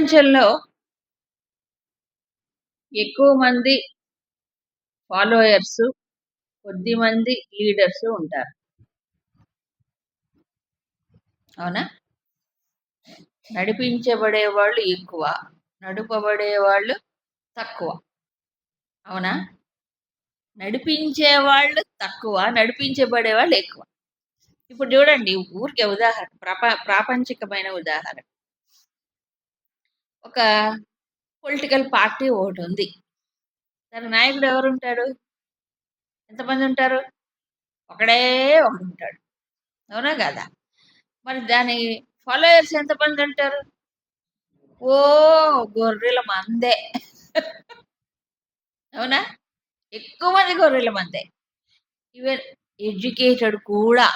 ప్రపంచంలో ఎక్కువ మంది ఫాలోయర్స్, కొద్ది మంది లీడర్స్ ఉంటారు. అవునా? నడిపించబడే వాళ్ళు ఎక్కువ, నడుపబడే వాళ్ళు తక్కువ. అవునా? నడిపించే వాళ్ళు తక్కువ, నడిపించబడే వాళ్ళు ఎక్కువ. ఇప్పుడు చూడండి, ఊరికే ఉదాహరణ, ప్రాపంచికమైన ఉదాహరణ. ఒక పొలిటికల్ పార్టీ ఒకటి ఉంది. దాని నాయకుడు ఎవరుంటాడు? ఎంతమంది ఉంటారు? ఒకడే ఒకడు ఉంటాడు. అవునా కదా? మరి దాని ఫాలోయర్స్ ఎంతమంది ఉంటారు? ఓ గొర్రెల మందే. అవునా? ఎక్కువ మంది గొర్రెల మందే. ఈవెన్ ఎడ్యుకేటెడ్ కూడా,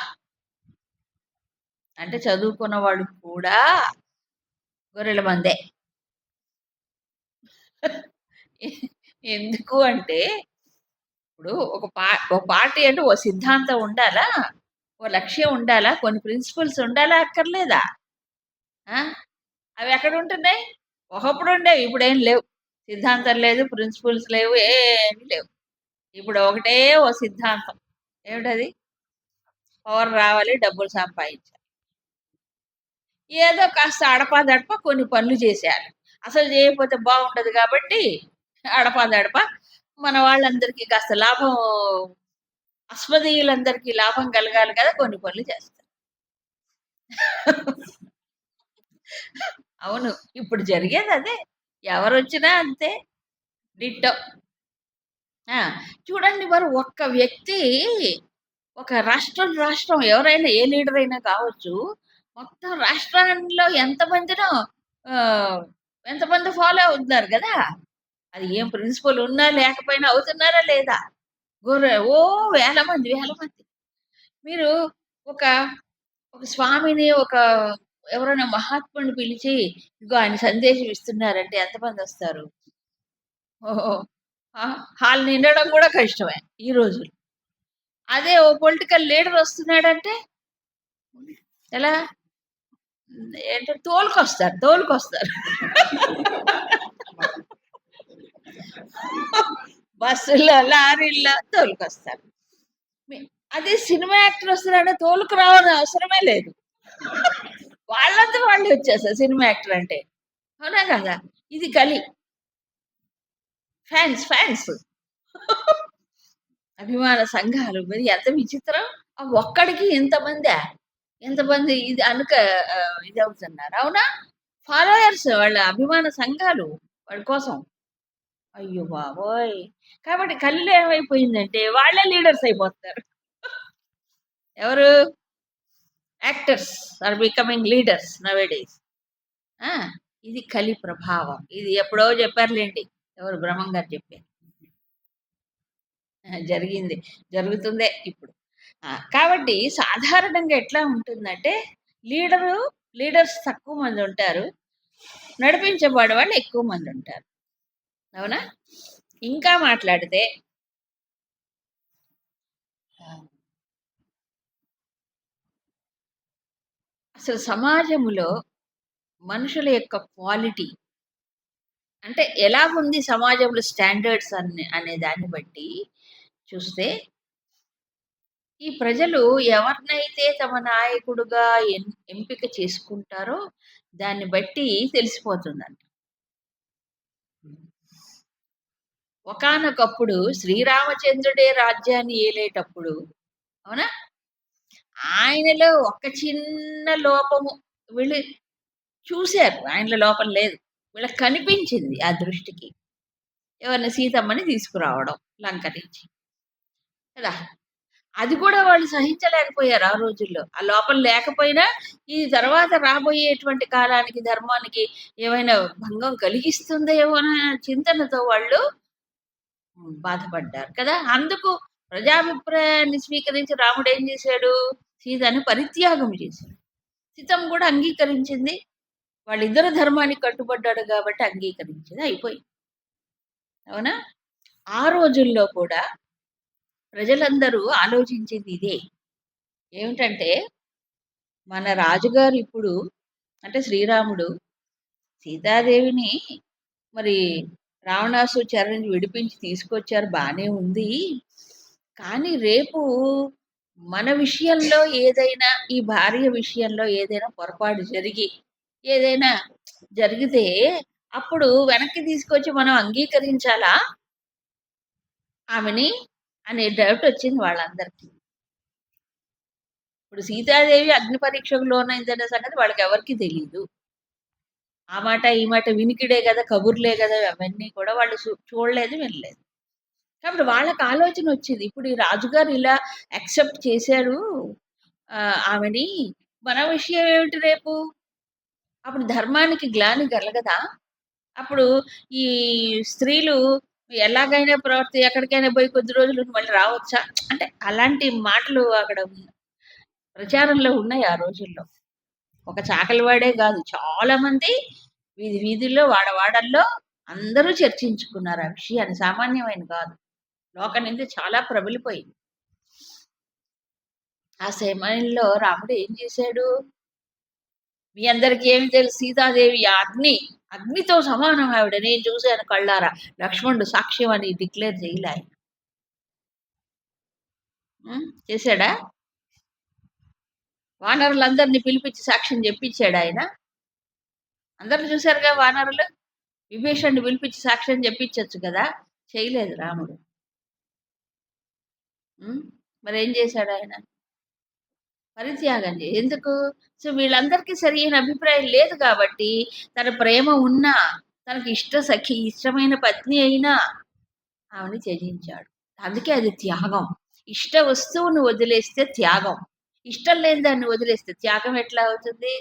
అంటే చదువుకున్నవాడు కూడా గొర్రెల మందే. ఎందుకు అంటే ఇప్పుడు ఒక పార్టీ అంటే ఓ సిద్ధాంతం ఉండాలా, ఓ లక్ష్యం ఉండాలా, కొన్ని ప్రిన్సిపల్స్ ఉండాలా అక్కర్లేదా? ఆ? అవి ఎక్కడ ఉంటున్నాయి? ఒకప్పుడు ఉండేవి, ఇప్పుడేం లేవు. సిద్ధాంతం లేదు, ప్రిన్సిపల్స్ లేవు, ఏమి లేవు. ఇప్పుడు ఒకటే ఓ సిద్ధాంతం. ఏమిటది? పవర్ రావాలి, డబ్బులు సంపాదించాలి. ఏదో కాస్త అడపాదడప కొన్ని పనులు చేసేయాలి. అసలు చేయకపోతే బాగుండదు కాబట్టి అడపాదడప మన వాళ్ళందరికీ కాస్త లాభం, అస్మదీయులందరికీ లాభం కలగాలి కదా, కొన్ని పనులు చేస్తారు. అవును, ఇప్పుడు జరిగేది అదే. ఎవరొచ్చినా అంతే, డిట్టో. ఆ! చూడండి, మరి ఒక్క వ్యక్తి, ఒక రాష్ట్రం ఎవరైనా, ఏ లీడర్ అయినా కావచ్చు, మొత్తం రాష్ట్రంలో ఆహ్, ఎంతమంది ఫాలో అవుతున్నారు గదా! అది ఏం ప్రిన్సిపల్ ఉన్నా లేకపోయినా అవుతున్నారా లేదా? వేల మంది, వేల మంది. మీరు ఒక, ఒక స్వామిని, ఎవరైనా మహాత్ముడిని పిలిచి, ఇదిగో ఆయన సందేశం ఇస్తున్నారంటే ఎంతమందొస్తారు? ఓహో! హాల్ నిండడం కూడా కష్టమే ఈ రోజుల్లో. అదే ఓ పొలిటికల్ లీడర్ వస్తున్నాడంటే ఎలా? ఏంటో తోలుకొస్తారు. బస్సుల్లో, లారీల్లో తోలుకొస్తారు. మీ అదే సినిమా యాక్టర్ వస్తున్నాడంటే తోలుకురావాల్సిన అవసరమే లేదు. వాళ్ళంతట వాళ్ళే వచ్చేస్తారు సినిమా యాక్టర్ అంటే. అవునా కదా? ఇది కలి. ఫ్యాన్స్. అభిమాన సంఘాలు మరి ఎంత విచిత్రం! ఆ ఒక్కడికి ఇంతమందా? ఎంతమంది ఇది ఇదవుతున్నారు. అవునా? ఫాలోయర్స్, వాళ్ళ అభిమాన సంఘాలు వాడి కోసం. అయ్యో బాబోయ్! కాబట్టి కలిలో ఏమైపోయిందంటే వాళ్ళే లీడర్స్ అయిపోతున్నారు. ఎవరు? Actors are becoming leaders nowadays. ఆ! ఇది కలి ప్రభావం. ఇది ఎప్పుడో చెప్పారులెండి. ఎవరు? బ్రహ్మం గారు చెప్పారు. జరిగింది. జరుగుతుందే ఇప్పుడు. కాబట్టి సాధారణంగా ఎట్లా ఉంటుందంటే, లీడరు లీడర్స్ తక్కువ మందుంటారు. నడిపించబడే వాళ్ళు ఎక్కువ మందుంటారు. అవునా? ఇంకా మాట్లాడితే అసలు సమాజములో మనుషుల యొక్క క్వాలిటీ అంటే ఎలాగుంది సమాజంలో స్టాండర్డ్స్ అనే దాన్ని బట్టి చూస్తే, ఈ ప్రజలు ఎవరినైతే తమ నాయకుడుగా ఎంపిక చేసుకుంటారో దాన్ని బట్టి తెలిసిపోతుందంట. ఒకానొకప్పుడు శ్రీరామచంద్రుడే రాజ్యాన్ని ఏలేటప్పుడు, అవునా? ఆయనలో ఒక చిన్న లోపము వీళ్ళు చూసారు. ఆయనలో లోపం లేదు. వీళ్ళకి కనిపించింది ఆ దృష్టికి. ఎవరిని? సీతమ్మని తీసుకురావడం లంక నుంచి. కదా! అది కూడా వాళ్ళు సహించలేకపోయారు ఆ రోజుల్లో. ఆ లోపం లేకపోయినా ఈ తర్వాత రాబోయేటువంటి కాలానికి, ధర్మానికి ఏమైనా భంగం కలిగిస్తుందేమో అన్న చింతనతో వాళ్ళు బాధపడ్డారు కదా! అందుకు ప్రజాభిప్రాయాన్ని స్వీకరించి రాముడేం చేశాడు? సీతను పరిత్యాగం చేశాడు. సీతమ్మ కూడా అంగీకరించింది. వాళ్ళిద్దరు ధర్మానికి కట్టుబడ్డాడు కాబట్టి అంగీకరించింది. అయిపోయింది. అవునా? ఆ రోజుల్లో కూడా ప్రజలందరూ ఆలోచించింది ఇదే. ఏమిటంటే, మన రాజుగారు ఇప్పుడు, అంటే శ్రీరాముడు, సీతాదేవిని మరి రావణాసురుడి నుంచి విడిపించి తీసుకొచ్చారు, బానే ఉంది. కానీ రేపు మన విషయంలో ఏదైనా, ఈ భార్య విషయంలో ఏదైనా పొరపాటు జరిగి, ఏదైనా జరిగితే అప్పుడు వెనక్కి తీసుకొచ్చి మనం అంగీకరించాలా ఆమెని అనే డౌట్ వచ్చింది వాళ్ళందరికీ. ఇప్పుడు సీతాదేవి అగ్ని పరీక్షకు లోనైందనే సంగతి వాళ్ళకి ఎవరికీ తెలియదు. ఆ మాట ఈ మాట వినికిడే కదా, కబుర్లే కదా, అవన్నీ కూడా వాళ్ళు చూడలేదు, వినలేదు. కాబట్టి వాళ్ళకి ఆలోచన వచ్చింది. ఇప్పుడు ఈ రాజుగారు ఇలా యాక్సెప్ట్ చేశారు ఆమెని, మన విషయం ఏమిటి రేపు? అప్పుడు ధర్మానికి గ్లాని కలగదా? అప్పుడు ఈ స్త్రీలు ఎలాగైనా ఎక్కడికైనా పోయి కొద్ది రోజులు మళ్ళీ రావచ్చా? అంటే అలాంటి మాటలు అక్కడ ప్రచారంలో ఉన్నాయి ఆ రోజుల్లో. ఒక చాకలివాడే కాదు, చాలా మంది వీధి వీధుల్లో, వాడవాడల్లో అందరూ చర్చించుకున్నారు ఆ విషయాన్ని. సామాన్యమైన కాదు, లోకనింద చాలా ప్రబలిపోయింది. ఆ సమయంలో రాముడు ఏం చేశాడు? మీ అందరికీ ఏమి తెలుసు, సీతాదేవి అగ్నితో సమానం ఆవిడ, నేను చూశాను కళ్ళారా, లక్ష్మణుడు సాక్ష్యం అని డిక్లేర్ చేయలే ఆయన. చేశాడా? వానరులందరినీ పిలిపించి సాక్ష్యం చెప్పించాడు ఆయన. అందరూ చూశారుగా వానరులు, విభీషణుని పిలిపించి సాక్ష్యం చెప్పించచ్చు కదా, చేయలేదు రాముడు. మరి ఏం చేశాడు ఆయన? పరిత్యాగం ఎందుకు? సో వీళ్ళందరికీ సరైన అభిప్రాయం లేదు కాబట్టి, తన ప్రేమ ఉన్నా, తనకి ఇష్టమైన పత్ని అయినా ఆమెను త్యజించాడు. అందుకే అది త్యాగం. ఇష్ట వస్తువును వదిలేస్తే త్యాగం, ఇష్టం లేని దాన్ని వదిలేస్తే త్యాగం ఎట్లా అవుతుంది?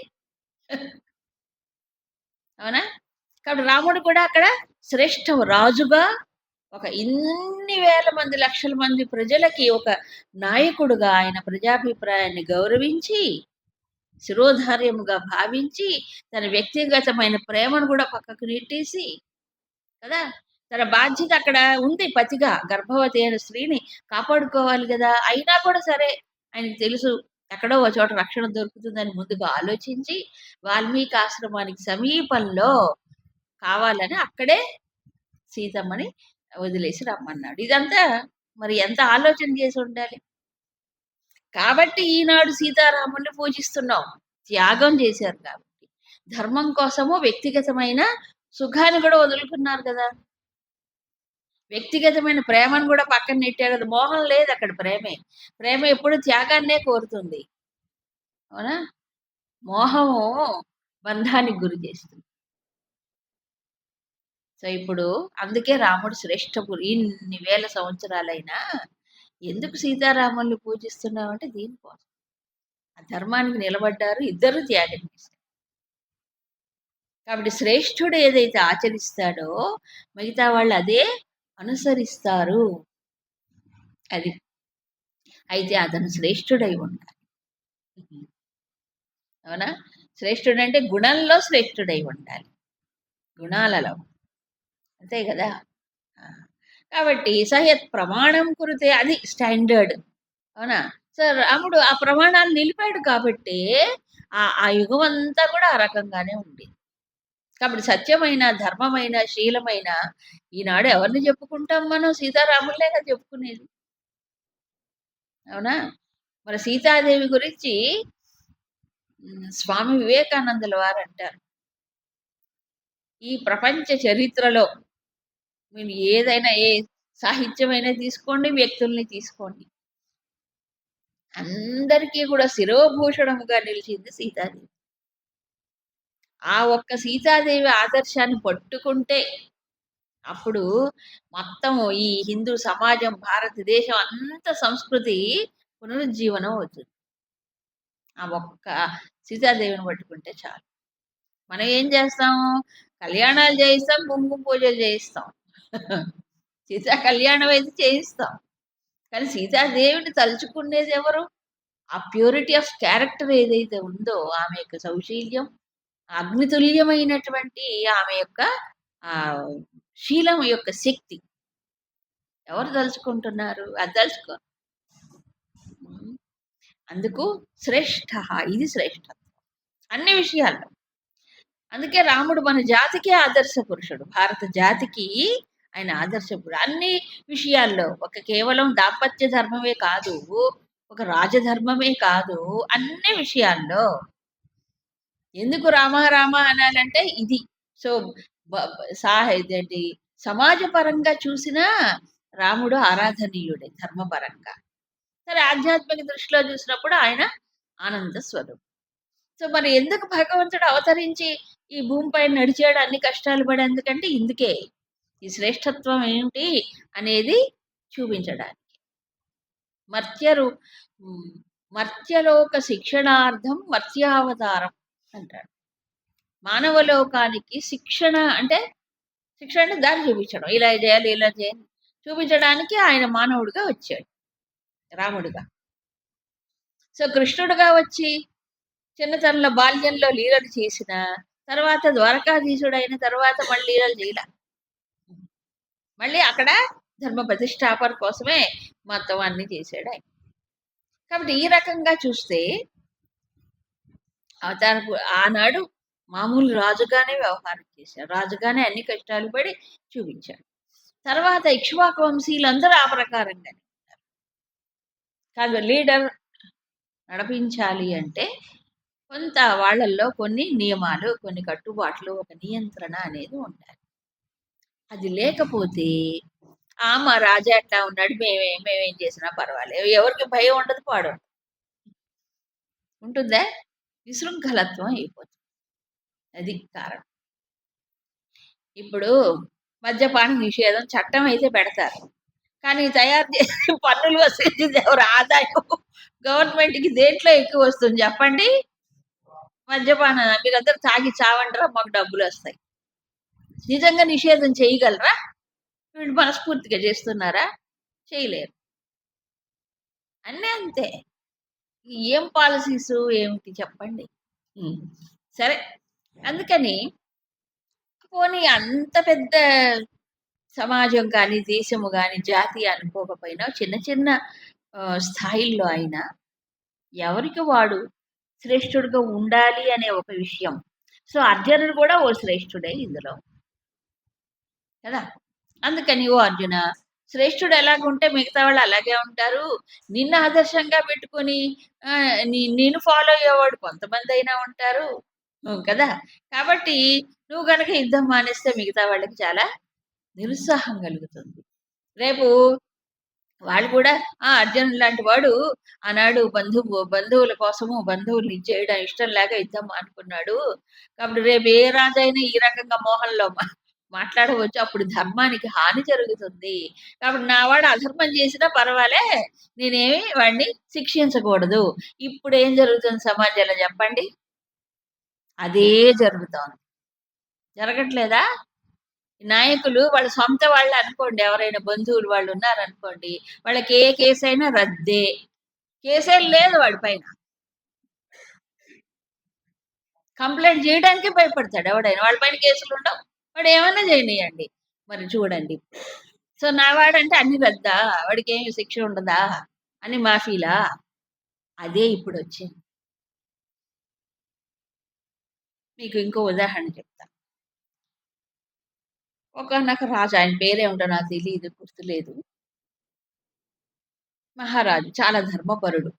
అవునా? కాబట్టి రాముడు కూడా అక్కడ శ్రేష్ఠ రాజుగా, ఒక ఇన్ని వేల మంది, లక్షల మంది ప్రజలకి ఒక నాయకుడుగా ఆయన ప్రజాభిప్రాయాన్ని గౌరవించి, శిరోధార్యముగా భావించి, తన వ్యక్తిగతమైన ప్రేమను కూడా పక్కకు నెట్టేసి కదా, తన బాధ్యత అక్కడ ఉంది, పతిగా గర్భవతి అయిన స్త్రీని కాపాడుకోవాలి కదా. అయినా కూడా సరే, ఆయనకి తెలుసు ఎక్కడో ఒక చోట రక్షణ దొరుకుతుందని ముందుగా ఆలోచించి, వాల్మీకి ఆశ్రమానికి సమీపంలో కావాలని అక్కడే సీతమ్మని వదిలేసి రమ్మన్నాడు. ఇదంతా మరి ఎంత ఆలోచన చేసి ఉండాలి. కాబట్టి ఈనాడు సీతారాముల్ని పూజిస్తున్నాం, త్యాగం చేశారు కాబట్టి. ధర్మం కోసము వ్యక్తిగతమైన సుఖాన్ని కూడా వదులుకున్నారు కదా, వ్యక్తిగతమైన ప్రేమను కూడా పక్కన నెట్టారు కదా. మోహం లేదు అక్కడ, ప్రేమ ఎప్పుడు త్యాగాన్నే కోరుతుంది. అవునా? మోహము బంధానికి గురి చేస్తుంది. సో ఇప్పుడు అందుకే రాముడు శ్రేష్ఠపురు. ఇన్ని వేల సంవత్సరాలైనా ఎందుకు సీతారాముల్ని పూజిస్తున్నామంటే దీనికోసం. ఆ ధర్మానికి నిలబడ్డారు, ఇద్దరు త్యాగం చేశారు. కాబట్టి శ్రేష్ఠుడు ఏదైతే ఆచరిస్తాడో మిగతా వాళ్ళు అదే అనుసరిస్తారు. అది అయితే అతను శ్రేష్ఠుడై ఉండాలి. అవునా? శ్రేష్ఠుడు అంటే గుణంలో శ్రేష్ఠుడై ఉండాలి, గుణాలలో. అంతే కదా. కాబట్టి సహయత్ ప్రమాణం కురితే అది స్టాండర్డ్. అవునా? సో రాముడు ఆ ప్రమాణాలు నిలిపాడు కాబట్టి ఆ యుగం అంతా కూడా ఆ రకంగానే ఉంది. కాబట్టి సత్యమైన, ధర్మమైన, శీలమైన ఈనాడు ఎవరిని చెప్పుకుంటాం మనం? సీతారాములనే కదా చెప్పుకునేది. అవునా? మరి సీతాదేవి గురించి స్వామి వివేకానందుల వారు అంటారు, ఈ ప్రపంచ చరిత్రలో మీరు ఏదైనా, ఏ సాహిత్యమైనా తీసుకోండి, వ్యక్తుల్ని తీసుకోండి, అందరికీ కూడా శిరోభూషణముగా నిలిచింది సీతాదేవి. ఆ ఒక్క సీతాదేవి ఆదర్శాన్ని పట్టుకుంటే అప్పుడు మొత్తం ఈ హిందూ సమాజం, భారతదేశం అంత సంస్కృతి పునరుజ్జీవనం అవుతుంది. ఆ ఒక్క సీతాదేవిని పట్టుకుంటే చాలు. మనం ఏం చేస్తాం? కళ్యాణాలు చేయిస్తాం, కుంకుమ పూజలు చేయిస్తాం, సీతా కళ్యాణం అయితే చేయిస్తాం. కానీ సీతాదేవిని తలుచుకునేది ఎవరు? ఆ ప్యూరిటీ ఆఫ్ క్యారెక్టర్ ఏదైతే ఉందో, ఆమె యొక్క సౌశీల్యం, అగ్నితుల్యమైనటువంటి ఆమె యొక్క ఆ శీలం యొక్క శక్తి ఎవరు తలుచుకుంటున్నారు? అది తలుచుకో. అందుకు శ్రేష్ఠ, ఇది శ్రేష్ఠత్వం అన్ని విషయాల్లో. అందుకే రాముడు మన జాతికే ఆదర్శ పురుషుడు. భారత జాతికి ఆయన ఆదర్శ అన్ని విషయాల్లో. కేవలం దాంపత్య ధర్మమే కాదు, ఒక రాజధర్మమే కాదు, అన్ని విషయాల్లో. ఎందుకు రామ రామ అనాలంటే ఇది. సో, బ బ ఇదేంటి, సమాజపరంగా చూసినా రాముడు ఆరాధనీయుడే ధర్మపరంగా. సరే, ఆధ్యాత్మిక దృష్టిలో చూసినప్పుడు ఆయన ఆనంద స్వరూపుడు. సో, మరి ఎందుకు భగవంతుడు అవతరించి ఈ భూమిపై నడిచాడు అన్ని కష్టాలు పడి? ఎందుకంటే ఇందుకే. ఈ శ్రేష్ఠత్వం ఏమిటి అనేది చూపించడానికి. మర్త్యరు మర్త్యలోక శిక్షణార్థం మర్త్యావతారం అంటాడు. మానవలోకానికి శిక్షణ అంటే దాన్ని చూపించడం. ఇలా చేయాలి, ఇలా చేయాలి చూపించడానికి ఆయన మానవుడిగా వచ్చాడు, రాముడిగా. సో, కృష్ణుడిగా వచ్చి చిన్నతనంలో బాల్యంలో లీలలు చేసిన తర్వాత ద్వారకాధీశుడైన తర్వాత మళ్ళీ లీలలు చేయలే. మళ్ళీ అక్కడ ధర్మ ప్రతిష్టాపన కోసమే మొత్తం అన్ని చేశాడు ఆయన. కాబట్టి ఈ రకంగా చూస్తే అవతారపు ఆనాడు మామూలు రాజుగానే వ్యవహారం చేశాడు, రాజుగానే అన్ని కష్టాలు పడి చూపించాడు. తర్వాత ఇక్ష్వాకు వంశీయులందరూ ఆ ప్రకారంగానే కాదు. లీడర్ నడిపించాలి అంటే కొంత వాళ్ళల్లో కొన్ని నియమాలు, కొన్ని కట్టుబాట్లు, ఒక నియంత్రణ అనేది ఉండాలి. అది లేకపోతే మా రాజా అట్లా ఉన్నాడు, మేమేం చేసినా పర్వాలేదు, ఎవరికి భయం ఉండదు, పాడు ఉంటుందా? విశృంఖలత్వం అయిపోతుంది. అది కారణం. ఇప్పుడు మద్యపాన నిషేధం చట్టం అయితే పెడతారు, కానీ తయారు చేసి పన్నులు వసూలు ఎవరు ఆదాయం గవర్నమెంట్కి దేంట్లో ఎక్కువ వస్తుంది చెప్పండి? మద్యపానం. మీరందరూ తాగి చావంటారా, మాకు డబ్బులు వస్తాయి. నిజంగా నిషేధం చేయగలరా? వీళ్ళు మనస్ఫూర్తిగా చేస్తున్నారా? చేయలేరు. అన్నీ అంతే. ఏం పాలసీస్ ఏమిటి చెప్పండి? సరే, అందుకని పోనీ అంత పెద్ద సమాజం కానీ, దేశము కానీ, జాతి అనుకోకపోయినా చిన్న చిన్న స్థాయిల్లో అయినా ఎవరికి వాడు శ్రేష్ఠుడిగా ఉండాలి అనే ఒక విషయం. సో, అర్జునుడు కూడా ఓ శ్రేష్ఠుడే ఇందులో కదా. అందుకని ఓ అర్జున, శ్రేష్ఠుడు ఎలాగుంటే మిగతా వాళ్ళు అలాగే ఉంటారు. నిన్ను ఆదర్శంగా పెట్టుకొని నేను ఫాలో అయ్యేవాడు కొంతమంది అయినా ఉంటారు కదా. కాబట్టి నువ్వు కనుక యుద్ధం మానేస్తే మిగతా వాళ్ళకి చాలా నిరుత్సాహం కలుగుతుంది. రేపు వాళ్ళు కూడా అర్జునుడు లాంటి వాడు ఆనాడు బంధువుల కోసము బంధువుల్ని ఇచ్చేయడం ఇష్టం లేక యుద్ధం మానుకున్నాడు. కాబట్టి రేపు ఏ రాజైనా ఈ రకంగా మోహంలో మాట్లాడవచ్చు, అప్పుడు ధర్మానికి హాని జరుగుతుంది. కాబట్టి నా వాడు అధర్మం చేసినా పర్వాలే, నేనేమి వాడిని శిక్షించకూడదు. ఇప్పుడు ఏం జరుగుతుంది సమాజంలో చెప్పండి? అదే జరుగుతోంది. జరగట్లేదా? నాయకులు వాళ్ళ సొంత వాళ్ళు అనుకోండి, ఎవరైనా బంధువులు వాళ్ళు ఉన్నారనుకోండి, వాళ్ళకి ఏ కేసు అయినా రద్దే. కేసే లేదు వాడి పైన. కంప్లైంట్ చేయడానికి భయపడతాడు ఎవడైనా. వాళ్ళ పైన కేసులు ఉండవు, వాడు ఏమైనా చేయనియండి. మరి చూడండి. సో, నా వాడంటే అన్ని రద్దా, వాడికి ఏమి శిక్ష ఉండదా అని మాఫీలా? అదే ఇప్పుడు వచ్చింది. మీకు ఇంకో ఉదాహరణ చెప్తా. ఒకనొక రాజు, ఆయన పేరేమిటో నాకు తెలియదు, గుర్తులేదు. మహారాజు చాలా ధర్మపరుడు.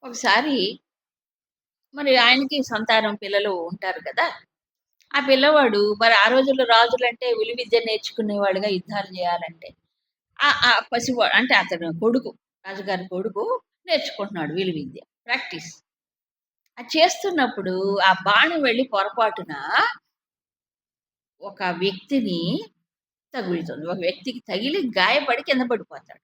ఒకసారి మరి ఆయనకి సంతానం పిల్లలు ఉంటారు కదా. ఆ పిల్లవాడు మరి ఆ రోజుల్లో రాజులంటే విలువిద్య నేర్చుకునేవాడుగా, యుద్ధాలు చేయాలంటే ఆ పసివాడు అంటే అతను కొడుకు, రాజుగారి కొడుకు నేర్చుకుంటున్నాడు విలువిద్య, ప్రాక్టీస్. అది చేస్తున్నప్పుడు ఆ బాణం వెళ్ళి పొరపాటున ఒక వ్యక్తిని తగులుతుంది. ఒక వ్యక్తికి తగిలి గాయపడి కింద పడిపోతాడు.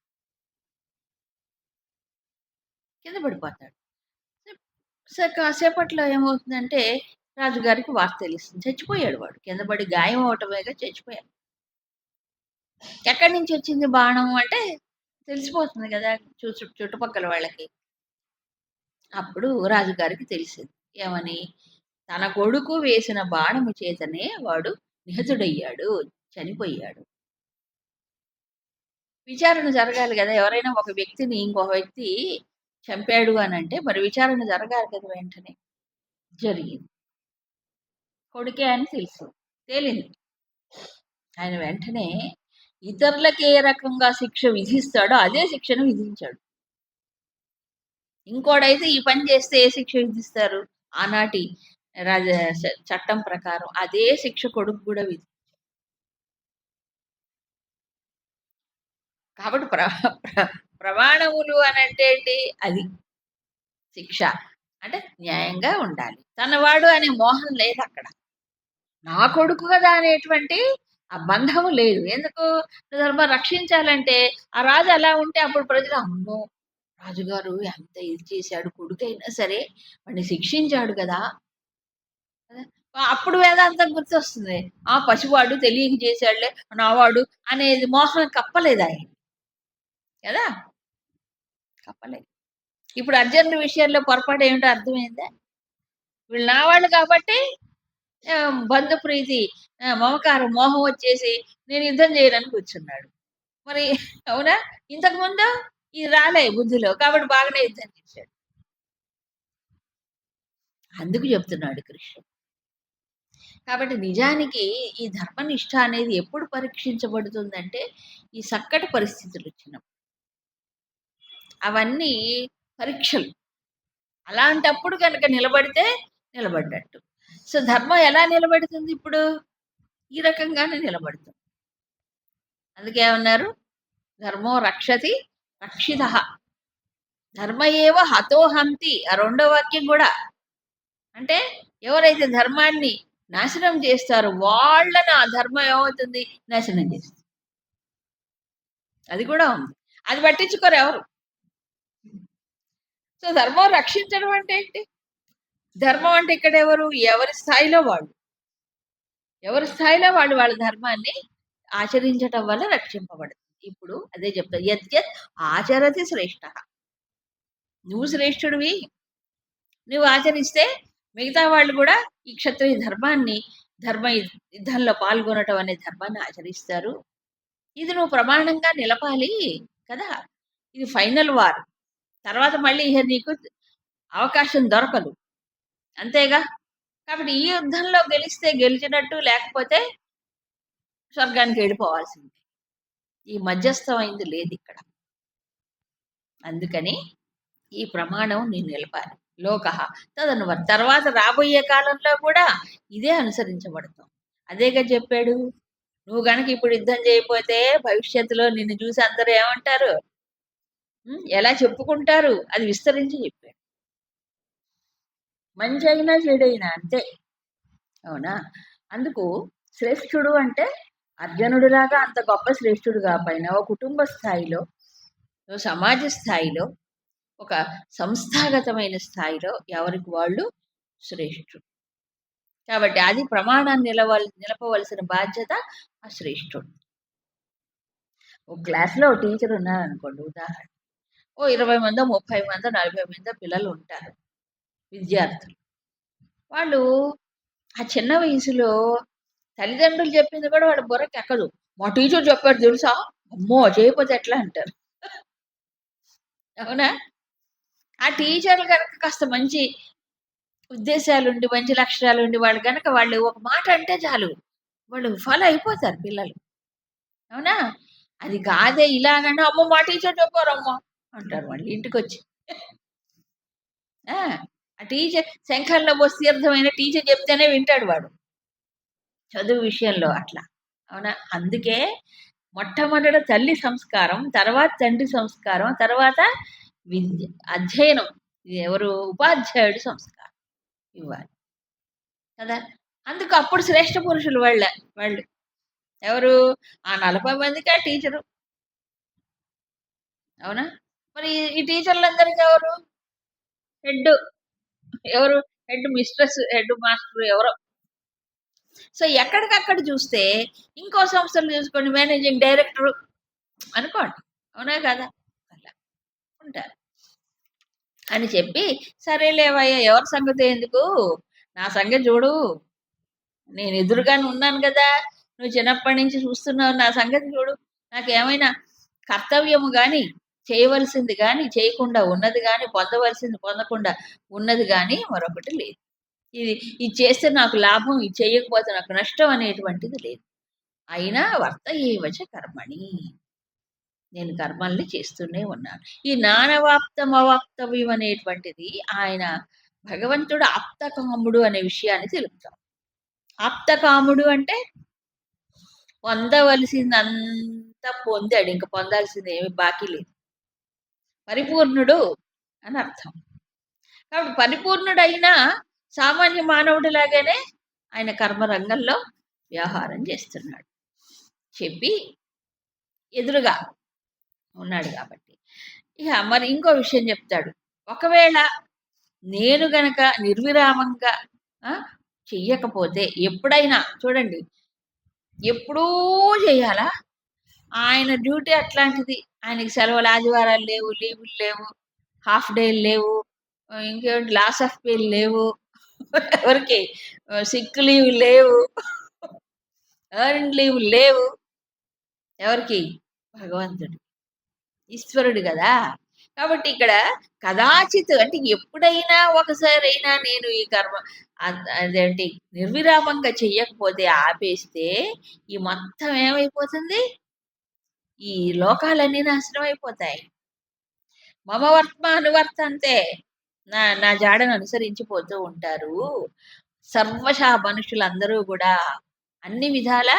సరే, కాసేపట్లో ఏమవుతుందంటే రాజుగారికి వార్త తెలుస్తుంది, చచ్చిపోయాడు వాడు. కింద పడి గాయం అవటమేగా చచ్చిపోయాడు. ఎక్కడి నుంచి వచ్చింది బాణం అంటే తెలిసిపోతుంది కదా చుట్టుపక్కల వాళ్ళకి. అప్పుడు రాజుగారికి తెలిసింది ఏమని, తన కొడుకు వేసిన బాణము చేతనే వాడు నిహతుడయ్యాడు, చనిపోయాడు. విచారణ జరగాలి కదా. ఎవరైనా ఒక వ్యక్తిని ఇంకొక వ్యక్తి చంపాడు అని అంటే మరి విచారణ జరగాలి కదా. వెంటనే జరిగింది. కొడుకే అని తెలుసు, తేలింది. ఆయన వెంటనే ఇతరులకు ఏ రకంగా శిక్ష విధిస్తాడో అదే శిక్షను విధించాడు. ఇంకోడైతే ఈ పని చేస్తే ఏ శిక్ష విధిస్తారు, ఆనాటి రాజ చట్టం ప్రకారం అదే శిక్ష కొడుకు కూడా విధి. కాబట్టి ప్రమాణములు అని అంటే ఏంటి, అది శిక్ష అంటే న్యాయంగా ఉండాలి. తనవాడు అనే మోహం లేదు అక్కడ. నా కొడుకు కదా అనేటువంటి ఆ బంధము లేదు. ఎందుకు, ధర్మ రక్షించాలంటే ఆ రాజు అలా ఉంటే అప్పుడు ప్రజలు అమ్మో రాజుగారు ఎంత ఇది చేశాడు, కొడుకైనా సరే వాడిని శిక్షించాడు కదా. అప్పుడు వేదాంతం గుర్తొస్తుంది. ఆ పసివాడు తెలియక చేశాడులే నావాడు అనేది మోహం కప్పలేదు ఆయన కదా, కప్పలేదు. ఇప్పుడు అర్జునుడి విషయంలో పొరపాటు ఏమిటో అర్థమైందా, వీళ్ళు నా వాళ్ళు కాబట్టి బంధు ప్రీతి మమకారం మోహం వచ్చేసి నేను యుద్ధం చేయడానికి కూర్చున్నాడు. మరి అవునా, ఇంతకుముందు ఇది రాలే బుద్ధిలో కాబట్టి బాగానే యుద్ధం చేశాడు. అందుకు చెప్తున్నాడు కృష్ణుడు. కాబట్టి నిజానికి ఈ ధర్మనిష్ట అనేది ఎప్పుడు పరీక్షించబడుతుందంటే ఈ చక్కటి పరిస్థితులు వచ్చినప్పుడు. అవన్నీ పరీక్షలు. అలాంటప్పుడు కనుక నిలబడితే నిలబడ్డట్టు. సో ధర్మం ఎలా నిలబడుతుంది ఇప్పుడు, ఈ రకంగానే నిలబడుతుంది. అందుకే ఏమన్నారు, ధర్మో రక్షతి రక్షిత, ధర్మ ఏవ హతోహంతి. ఆ రెండో వాక్యం కూడా అంటే ఎవరైతే ధర్మాన్ని నాశనం చేస్తారో వాళ్ళని ఆ ధర్మం ఏమవుతుంది, నాశనం చేస్తుంది. అది కూడా ఉంది, అది పట్టించుకోరు ఎవరు. సో ధర్మం రక్షించడం అంటే ఏంటి, ధర్మం అంటే ఇక్కడ ఎవరు, ఎవరి స్థాయిలో వాళ్ళు, ఎవరి స్థాయిలో వాళ్ళు వాళ్ళ ధర్మాన్ని ఆచరించటం వల్ల రక్షింపబడుతుంది. ఇప్పుడు అదే చెప్తా, యద్యత్ ఆచరతి శ్రేష్ఠ. నువ్వు శ్రేష్ఠుడివి, నువ్వు ఆచరిస్తే మిగతా వాళ్ళు కూడా ఈ క్షత్రియ ధర్మాన్ని, ధర్మ యుద్ధంలో పాల్గొనటం అనే ధర్మాన్ని ఆచరిస్తారు. ఇది నువ్వు ప్రమాణంగా నిలపాలి కదా. ఇది ఫైనల్ వార్, తర్వాత మళ్ళీ నీకు అవకాశం దొరకదు, అంతేగా. కాబట్టి ఈ యుద్ధంలో గెలిస్తే గెలిచినట్టు, లేకపోతే స్వర్గానికి వెళ్ళిపోవాల్సింది. ఈ మధ్యస్థమైంది లేదు ఇక్కడ. అందుకని ఈ ప్రమాణం నేను నిలపాలి. లోక తదనువర్, తర్వాత రాబోయే కాలంలో కూడా ఇదే అనుసరించబడతాం. అదేగా చెప్పాడు, నువ్వు గనక ఇప్పుడు యుద్ధం చేయకపోతే భవిష్యత్తులో నిన్ను చూసి అందరూ ఏమంటారు, ఎలా చెప్పుకుంటారు, అది విస్తరించి చెప్పాడు. మంచి అయినా చెడైనా అంతే, అవునా. అందుకు శ్రేష్ఠుడు అంటే అర్జునుడిలాగా అంత గొప్ప శ్రేష్ఠుడు కాకపోయినా ఒక కుటుంబ స్థాయిలో, సమాజ స్థాయిలో, ఒక సంస్థాగతమైన స్థాయిలో ఎవరికి వాళ్ళు శ్రేష్ఠుడు. కాబట్టి అది ప్రమాణాన్ని నిలపవలసిన బాధ్యత ఆ శ్రేష్ఠుడు. ఒక క్లాస్లో ఒక టీచర్ ఉన్నారనుకోండి, ఉదాహరణ ఓ 20 మందో 30 మందో 40 మందో పిల్లలు ఉంటారు, విద్యార్థులు. వాళ్ళు ఆ చిన్న వయసులో తల్లిదండ్రులు చెప్పింది కూడా వాడు బుర్రకి ఎక్కదు. మా టీచర్ చెప్పారు తెలుసా, అమ్మో చేయకపోతే ఎట్లా అంటారు, అవునా. ఆ టీచర్లు కనుక కాస్త మంచి ఉద్దేశాలుండి, మంచి లక్షణాలుండి వాళ్ళు కనుక వాళ్ళు ఒక మాట అంటే చాలు వాళ్ళు ఫాలో అయిపోతారు పిల్లలు, అవునా. అది కాదే ఇలాగంటే అమ్మో మా టీచర్ చెప్పారమ్మా అంటారు వాళ్ళు ఇంటికి వచ్చి. ఆ టీచర్ శంఖంలో పోసి తీర్థమైన టీచర్ చెప్తేనే వింటాడు వాడు చదువు విషయంలో అట్లా, అవునా. అందుకే మొట్టమొదట తల్లి సంస్కారం, తర్వాత తండ్రి సంస్కారం, తర్వాత విద్య అధ్యయనం, ఎవరు ఉపాధ్యాయుడి సంస్కారం ఇవ్వాలి కదా. అందుకు అప్పుడు శ్రేష్ఠ పురుషులు వాళ్ళు ఎవరు, ఆ 40 మందికి ఆ టీచరు, అవునా. మరి ఈ టీచర్లందరికీ ఎవరు హెడ్, ఎవరు హెడ్ మిస్ట్రెస్, హెడ్ మాస్టర్ ఎవరో. సో ఎక్కడికక్కడ చూస్తే ఇంకో సంస్థలు చూసుకోండి, మేనేజింగ్ డైరెక్టర్ అనుకోండి, అవునా కదా, అలా ఉంటారు. అని చెప్పి సరేలేవయ్యా ఎవరి సంగతి ఎందుకు, నా సంగతి చూడు, నేను ఎదురుగానే ఉన్నాను కదా, నువ్వు చిన్నప్పటి నుంచి చూస్తున్నావు, నా సంగతి చూడు, నాకేమైనా కర్తవ్యము కానీ, చేయవలసింది కానీ చేయకుండా ఉన్నది కానీ, పొందవలసింది పొందకుండా ఉన్నది కానీ మరొకటి లేదు. ఇది ఇది చేస్తే నాకు లాభం, ఇది చేయకపోతే నాకు నష్టం అనేటువంటిది లేదు. అయినా వర్త ఏవచ కర్మణి. నేను కర్మల్ని చేస్తూనే ఉన్నాను. ఈ నానవాప్తం అవాప్తవ్యం అనేటువంటిది ఆయన భగవంతుడు ఆప్తకాముడు అనే విషయాన్ని తెలుపుతాం. ఆప్తకాముడు అంటే పొందవలసిందంతా పొందాడు. ఇంక పొందాల్సింది ఏమి బాకీ లేదు. పరిపూర్ణుడు అని అర్థం. కాబట్టి పరిపూర్ణుడైన సామాన్య మానవుడిలాగానే ఆయన కర్మరంగంలో వ్యవహారం చేస్తున్నాడు. చెప్పి ఎదురుగా ఉన్నాడు కాబట్టి. ఇక మరి ఇంకో విషయం చెప్తాడు. ఒకవేళ నేను గనక నిర్విరామంగా చెయ్యకపోతే ఎప్పుడైనా చూడండి, ఎప్పుడూ చేయాలా? ఆయన డ్యూటీ అట్లాంటిది. ఆయనకి సెలవులు, ఆదివారాలు లేవు, లీవులు లేవు, హాఫ్ డేలు లేవు, ఇంకేంటి లాస్ ఆఫ్ పేలు లేవు, ఎవరికి సిక్ లీవ్ లేవు, ఎర్న్ లీవ్ లేవు. ఎవరికి? భగవంతుడు, ఈశ్వరుడు కదా. కాబట్టి ఇక్కడ కదాచిత్ అంటే ఎప్పుడైనా ఒకసారైనా నేను ఈ కర్మ అదేంటి నిర్విరామంగా చెయ్యకపోతే, ఆపేస్తే ఈ మొత్తం ఏమైపోతుంది? ఈ లోకాలన్నీ నాశనం అయిపోతాయి. మమ వర్త్మ అనువర్తంతే, నా నా జాడను అనుసరించిపోతూ ఉంటారు సర్వశా మనుషులందరూ కూడా అన్ని విధాల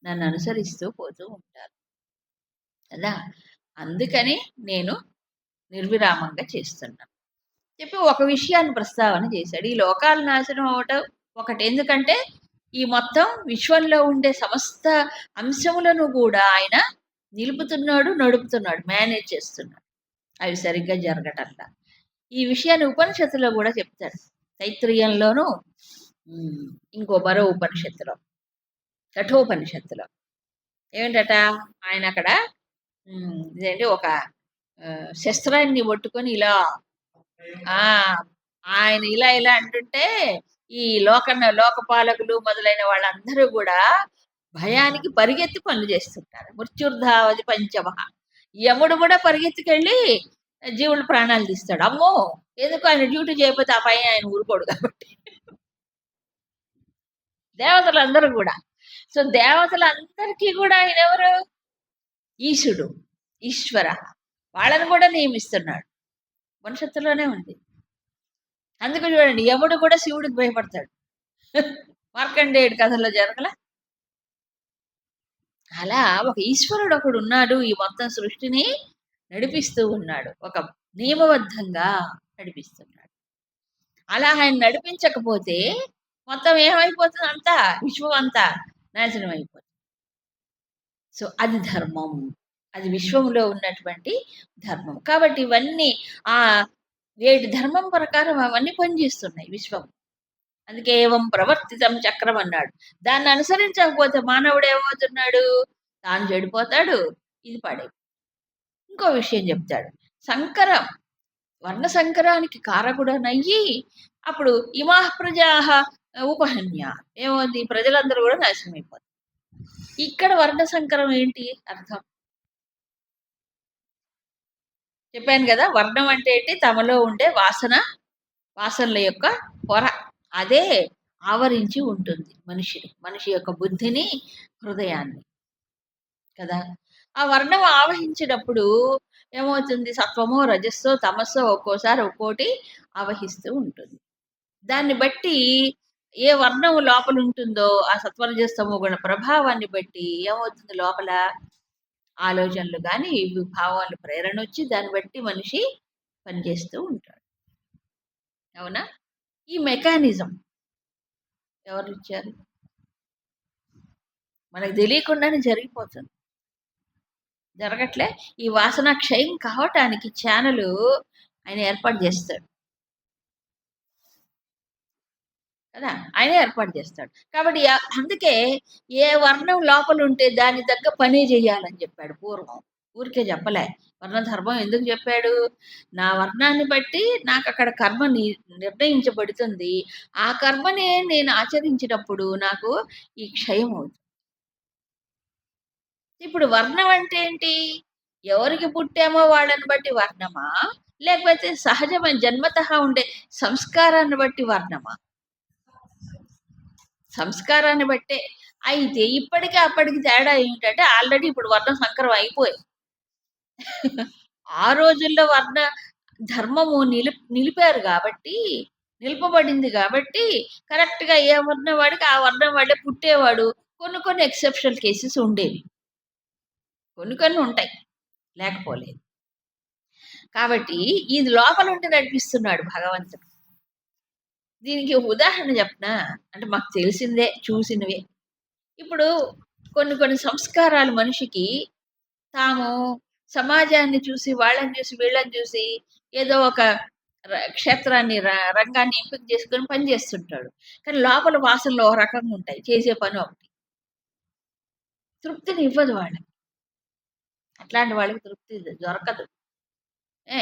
నన్ను అనుసరిస్తూ పోతూ ఉంటారు కదా. అందుకని నేను నిర్విరామంగా చేస్తున్నాను చెప్పి ఒక విషయాన్ని ప్రస్తావన చేశాడు. ఈ లోకాలు నాశనం అవటం ఒకటి. ఎందుకంటే ఈ మొత్తం విశ్వంలో ఉండే సమస్త అంశములను కూడా ఆయన నిలుపుతున్నాడు, నడుపుతున్నాడు, మేనేజ్ చేస్తున్నాడు. అవి సరిగ్గా జరగటంలా. ఈ విషయాన్ని ఉపనిషత్తులో కూడా చెప్తాడు. తైత్రీయంలోను, ఇంకో మరో ఉపనిషత్తులో, కఠోపనిషత్తులో ఏమిటట, ఆయన అక్కడ ఇదేంటి ఒక శస్త్రాన్ని పట్టుకొని ఇలా ఆయన ఇలా ఇలా అంటుంటే ఈ లోకపాలకులు మొదలైన వాళ్ళందరూ కూడా భయానికి పరిగెత్తి పనులు చేస్తుంటారు. మృత్యుర్ధావతి పంచమ. యముడు కూడా పరిగెత్తుకెళ్ళి జీవుల ప్రాణాలు తీస్తాడు. అమ్మో, ఎందుకు ఆయన డ్యూటీ చేయకపోతే ఆ పైన ఆయన ఊరుకోడు కాబట్టి. దేవతలందరూ కూడా. సో దేవతలందరికీ కూడా ఆయన ఎవరు? ఈశుడు, ఈశ్వర. వాళ్ళని కూడా నియమిస్తున్నాడు. మనుషత్తులోనే ఉంది. అందుకు చూడండి, యముడు కూడా శివుడికి భయపడతాడు. మార్కండేయుడి కథలో జరగల. అలా ఒక ఈశ్వరుడు ఒకడు ఉన్నాడు, ఈ మొత్తం సృష్టిని నడిపిస్తూ ఉన్నాడు, ఒక నియమబద్ధంగా నడిపిస్తున్నాడు. అలా ఆయన నడిపించకపోతే మొత్తం ఏమైపోతుంది? అంతా విశ్వం అంతా నాశనం అయిపోతుంది. సో అది ధర్మం, అది విశ్వంలో ఉన్నటువంటి ధర్మం. కాబట్టి ఇవన్నీ ఆ వేటి ధర్మం ప్రకారం అవన్నీ పనిచేస్తున్నాయి విశ్వం. అందుకే ఏవం ప్రవర్తితం చక్రం అన్నాడు. దాన్ని అనుసరించకపోతే మానవుడు ఏమవుతున్నాడు? తాను చెడిపోతాడు, ఇది పడే. ఇంకో విషయం చెప్తాడు. సంకరం, వర్ణ సంకరానికి కారకుడనయ్యి అప్పుడు ఇమాహ ప్రజాహ ఉపహన్య, ఏమవుతుంది? ప్రజలందరూ కూడా నాశనం అయిపోతారు. ఇక్కడ వర్ణ సంకరం ఏంటి అర్థం చెప్పాను కదా. వర్ణం అంటే ఏంటి? తమలో ఉండే వాసనల యొక్క పొర, అదే ఆవరించి ఉంటుంది మనిషి యొక్క బుద్ధిని, హృదయాన్ని కదా. ఆ వర్ణం ఆవహించినప్పుడు ఏమవుతుంది? సత్వమో రజస్సో తమస్సో ఒక్కోసారి ఒక్కోటి ఆవహిస్తూ ఉంటుంది. దాన్ని బట్టి ఏ వర్ణం లోపల ఉంటుందో ఆ సత్వరజస్తమో గుణ ప్రభావాన్ని బట్టి ఏమవుతుంది? లోపల ఆలోచనలు కానీ భావాలు ప్రేరణ వచ్చి దాన్ని బట్టి మనిషి పనిచేస్తూ ఉంటాడు. అవునా? ఈ మెకానిజం ఎవరు ఇచ్చారు? మనకు తెలియకుండానే జరిగిపోతుంది. జరగట్లే? ఈ వాసన క్షయం కావటానికి ఛానల్ ఆయన ఏర్పాటు చేస్తాడు కదా, ఆయన ఏర్పాటు చేస్తాడు. కాబట్టి అందుకే ఏ వర్ణం లోపల ఉంటే దాని తగ్గ పని చేయాలని చెప్పాడు పూర్వం. ఊరికే చెప్పలే. వర్ణధర్మం ఎందుకు చెప్పాడు? నా వర్ణాన్ని బట్టి నాకు అక్కడ కర్మ నిర్ణయించబడుతుంది. ఆ కర్మనే నేను ఆచరించినప్పుడు నాకు ఈ క్షయం అవుతుంది. ఇప్పుడు వర్ణం అంటే ఏంటి? ఎవరికి పుట్టామో వాళ్ళని బట్టి వర్ణమా, లేకపోతే సహజమైన జన్మతః ఉండే సంస్కారాన్ని బట్టి వర్ణమా? సంస్కారాన్ని బట్టే. అయితే ఇప్పటికి అప్పటికి తేడా ఏమిటంటే ఆల్రెడీ ఇప్పుడు వర్ణ సంకరం అయిపోయింది. ఆ రోజుల్లో వర్ణ ధర్మము నిలిపారు గాబట్టి, నిలుపబడింది గాబట్టి, కరెక్ట్‌గా ఏ వర్ణం వాడికి ఆ వర్ణం వాడే పుట్టేవాడు. కొన్ని కొన్ని ఎక్సెప్షనల్ కేసెస్ ఉండేవి. కొన్ని కొన్ని ఉంటాయి. లేకపోలేదు. కాబట్టి ఇది లోపలుండి నడిపిస్తున్నాడు భగవంతుడు. దీనికి ఒక ఉదాహరణ చెప్పనా? అంటే మాకు తెలిసిందే, చూసినవే. ఇప్పుడు కొన్ని కొన్ని సంస్కారాలు మనిషికి తాము సమాజాన్ని చూసి, వాళ్ళని చూసి, వీళ్ళని చూసి ఏదో ఒక క్షేత్రాన్ని రంగాన్ని ఎంపిక చేసుకొని పని చేస్తుంటాడు. కానీ లోపల వాసనలు ఒక రకంగా ఉంటాయి. చేసే పని ఒకటి. తృప్తిని ఇవ్వదు వాళ్ళకి. అట్లాంటి వాళ్ళకి తృప్తి దొరకదు. ఏ